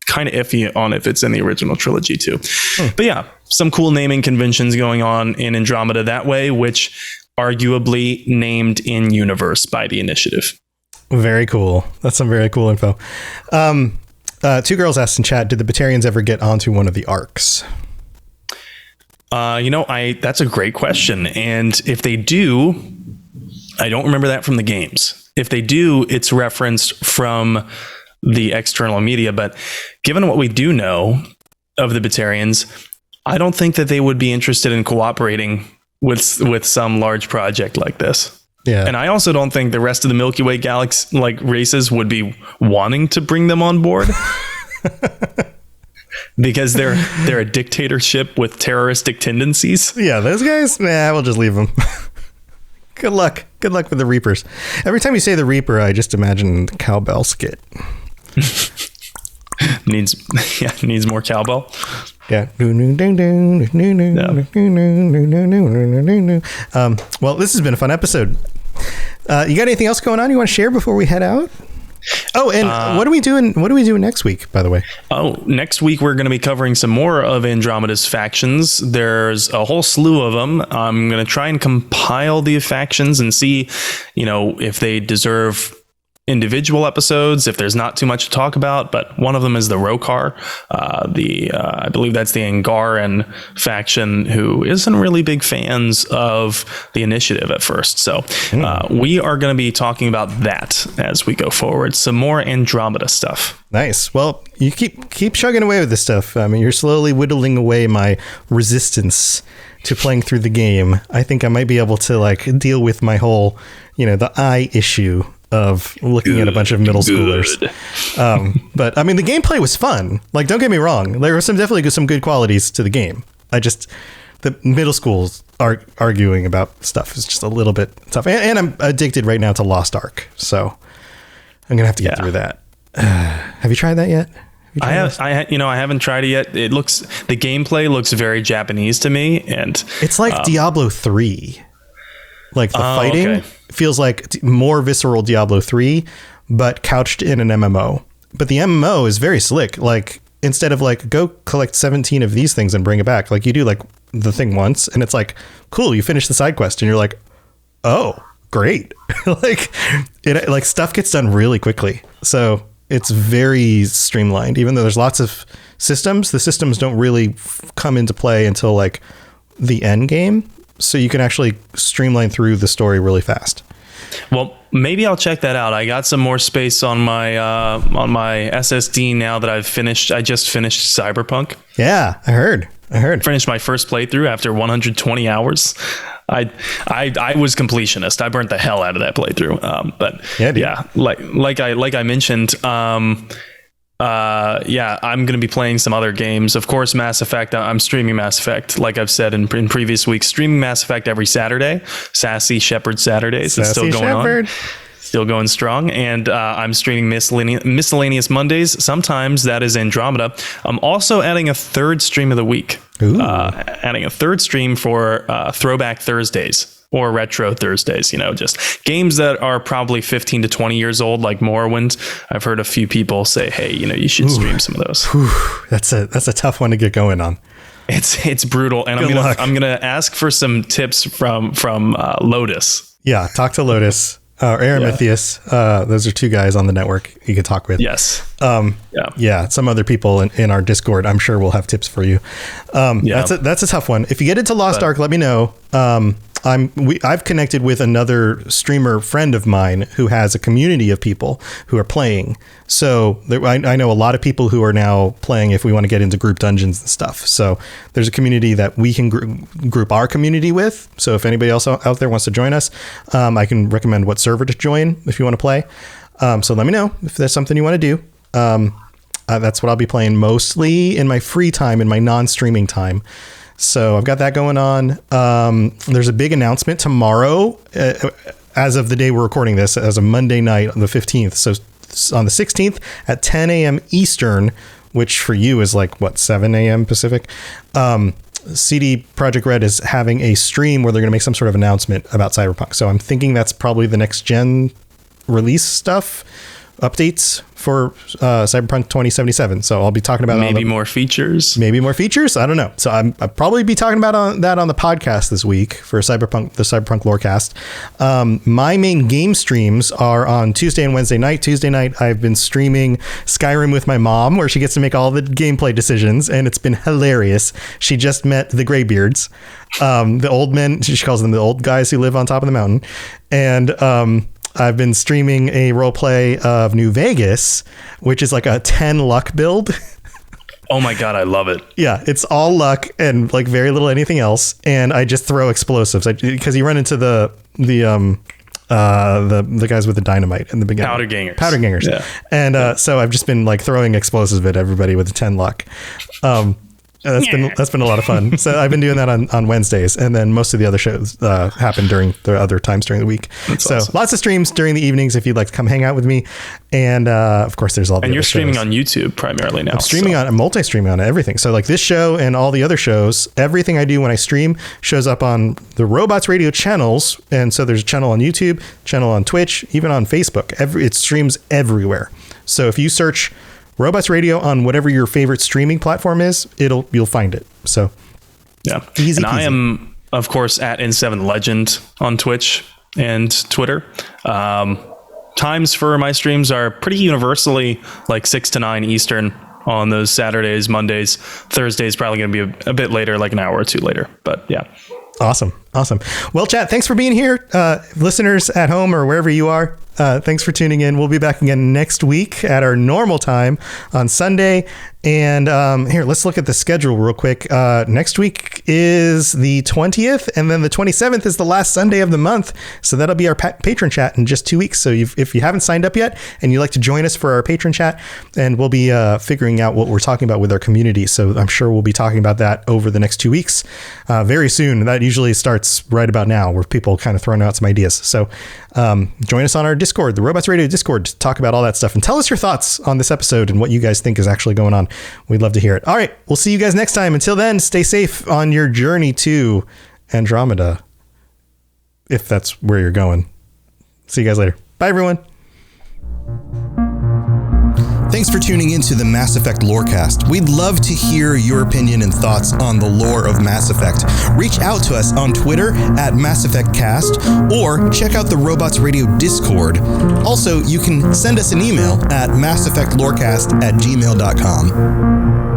kind of iffy on if it's in the original trilogy too. But yeah, some cool naming conventions going on in Andromeda that way, which arguably named in universe by the Initiative. Very cool. That's some very cool info. Two girls asked in chat, did the Batarians ever get onto one of the arcs? That's a great question. And if they do, I don't remember that from the games. If they do, it's referenced from the external media. But given what we do know of the Batarians, I don't think that they would be interested in cooperating with some large project like this. Yeah. And I also don't think the rest of the Milky Way galaxy, like races, would be wanting to bring them on board. Because they're a dictatorship with terroristic tendencies. Yeah, those guys, we'll just leave them. Good luck. Good luck with the Reapers. Every time you say the Reaper, I just imagine the cowbell skit. Needs more cowbell. Yeah. Well, this has been a fun episode. You got anything else going on you want to share before we head out? Oh, and what are we doing next week, by the way? Oh, next week we're going to be covering some more of Andromeda's factions. There's a whole slew of them. I'm going to try and compile the factions and see, if they deserve individual episodes, if there's not too much to talk about. But one of them is the Rokar. I believe that's the Angaran faction, who isn't really big fans of the Initiative at first. So we are going to be talking about that as we go forward. Some more Andromeda stuff. Nice. Well, you keep chugging away with this stuff. I mean, you're slowly whittling away my resistance to playing through the game. I think I might be able to deal with my whole, the eye issue of looking at a bunch of middle schoolers. But I mean, the gameplay was fun. Don't get me wrong. There were definitely some good qualities to the game. The middle schools are arguing about stuff is just a little bit tough. And I'm addicted right now to Lost Ark. So I'm going to have to get through that. Have you tried that yet? I haven't tried it yet. The gameplay looks very Japanese to me. And it's like Diablo 3. Like the fighting feels like more visceral Diablo 3, but couched in an MMO. But the MMO is very slick. Like instead of like go collect 17 of these things and bring it back, like you do like the thing once and it's like, cool, you finish the side quest and you're like, oh, great. like stuff gets done really quickly. So it's very streamlined, even though there's lots of systems. The systems don't really come into play until like the end game. So you can actually streamline through the story really fast. Well, maybe I'll check that out. I got some more space on my SSD now that I just finished Cyberpunk. Yeah, I heard. Finished my first playthrough after 120 hours. I was completionist. I burnt the hell out of that playthrough. But yeah, like I mentioned, I'm going to be playing some other games. Of course, Mass Effect. I'm streaming Mass Effect. Like I've said in previous weeks, streaming Mass Effect every Saturday. Sassy Shepherd Saturdays. It's still going on. Still going strong. And I'm streaming miscellaneous Mondays. Sometimes that is Andromeda. I'm also adding a third stream of the week. Adding a third stream for Throwback Thursdays. Or Retro Thursdays, just games that are probably 15 to 20 years old, like Morrowind. I've heard a few people say, hey, you should stream some of those. That's a tough one to get going on. It's brutal. And I'm gonna ask for some tips from Lotus. Yeah, talk to Lotus. Or Aramithius. Those are two guys on the network you can talk with. Yes. Some other people in our Discord, I'm sure will have tips for you. That's a tough one. If you get into Lost Ark, let me know. I've connected with another streamer friend of mine who has a community of people who are playing. So I know a lot of people who are now playing if we want to get into group dungeons and stuff. So there's a community that we can group our community with. So if anybody else out there wants to join us, I can recommend what server to join if you want to play. So let me know if there's something you want to do. That's what I'll be playing mostly in my free time, in my non-streaming time. So I've got that going on. There's a big announcement tomorrow, as of the day we're recording this, as a Monday night on the 15th. So on the 16th at 10 a.m. Eastern, which for you is like, 7 a.m. Pacific, CD Projekt Red is having a stream where they're going to make some sort of announcement about Cyberpunk. So I'm thinking that's probably the next gen release stuff, updates for Cyberpunk 2077. So I'll be talking about maybe more features. I don't know. So I'll probably be talking about that on the podcast this week for the Cyberpunk Lorecast. My main game streams are on Tuesday and Wednesday night. Tuesday night, I've been streaming Skyrim with my mom, where she gets to make all the gameplay decisions, and it's been hilarious. She just met the Greybeards, the old men. She calls them the old guys who live on top of the mountain, and I've been streaming a role play of New Vegas, which is like a 10 luck build. Oh my God, I love it. Yeah, it's all luck and like very little anything else. And I just throw explosives because you run into the guys with the dynamite in the beginning. Powder gangers. Yeah. And so I've just been like throwing explosives at everybody with a 10 luck. That's been a lot of fun. So I've been doing that on Wednesdays, and then most of the other shows happen during the other times during the week. That's awesome. Lots of streams during the evenings if you'd like to come hang out with me. And of course, there's all the. And other you're streaming shows on YouTube primarily now. I'm multi-streaming on everything. So like this show and all the other shows, everything I do when I stream shows up on the Robots Radio channels. And so there's a channel on YouTube, channel on Twitch, even on Facebook. It streams everywhere. So if you search Robots Radio on whatever your favorite streaming platform is, you'll find it. So yeah, easy. And I am, of course, at N7 Legend on Twitch and Twitter. Times for my streams are pretty universally like 6 to 9 Eastern on those Saturdays, Mondays. Thursdays probably going to be a bit later, like an hour or two later. But yeah. Awesome. Well, chat, thanks for being here. Listeners at home or wherever you are, thanks for tuning in. We'll be back again next week at our normal time on Sunday. And here, let's look at the schedule real quick. Next week is the 20th, and then the 27th is the last Sunday of the month. So that'll be our patron chat in just 2 weeks. So if you haven't signed up yet and you'd like to join us for our patron chat, and we'll be figuring out what we're talking about with our community. So I'm sure we'll be talking about that over the next 2 weeks very soon. That usually starts right about now, where people kind of throwing out some ideas. So join us on our Discord, the Robots Radio Discord, to talk about all that stuff, and tell us your thoughts on this episode and what you guys think is actually going on. We'd love to hear it. All right, we'll see you guys next time. Until then, stay safe on your journey to Andromeda. if that's where you're going. See you guys later. Bye, everyone. Thanks for tuning into the Mass Effect Lorecast. We'd love to hear your opinion and thoughts on the lore of Mass Effect. Reach out to us on Twitter at Mass Effect Cast, or check out the Robots Radio Discord. Also, you can send us an email at masseffectlorecast@gmail.com.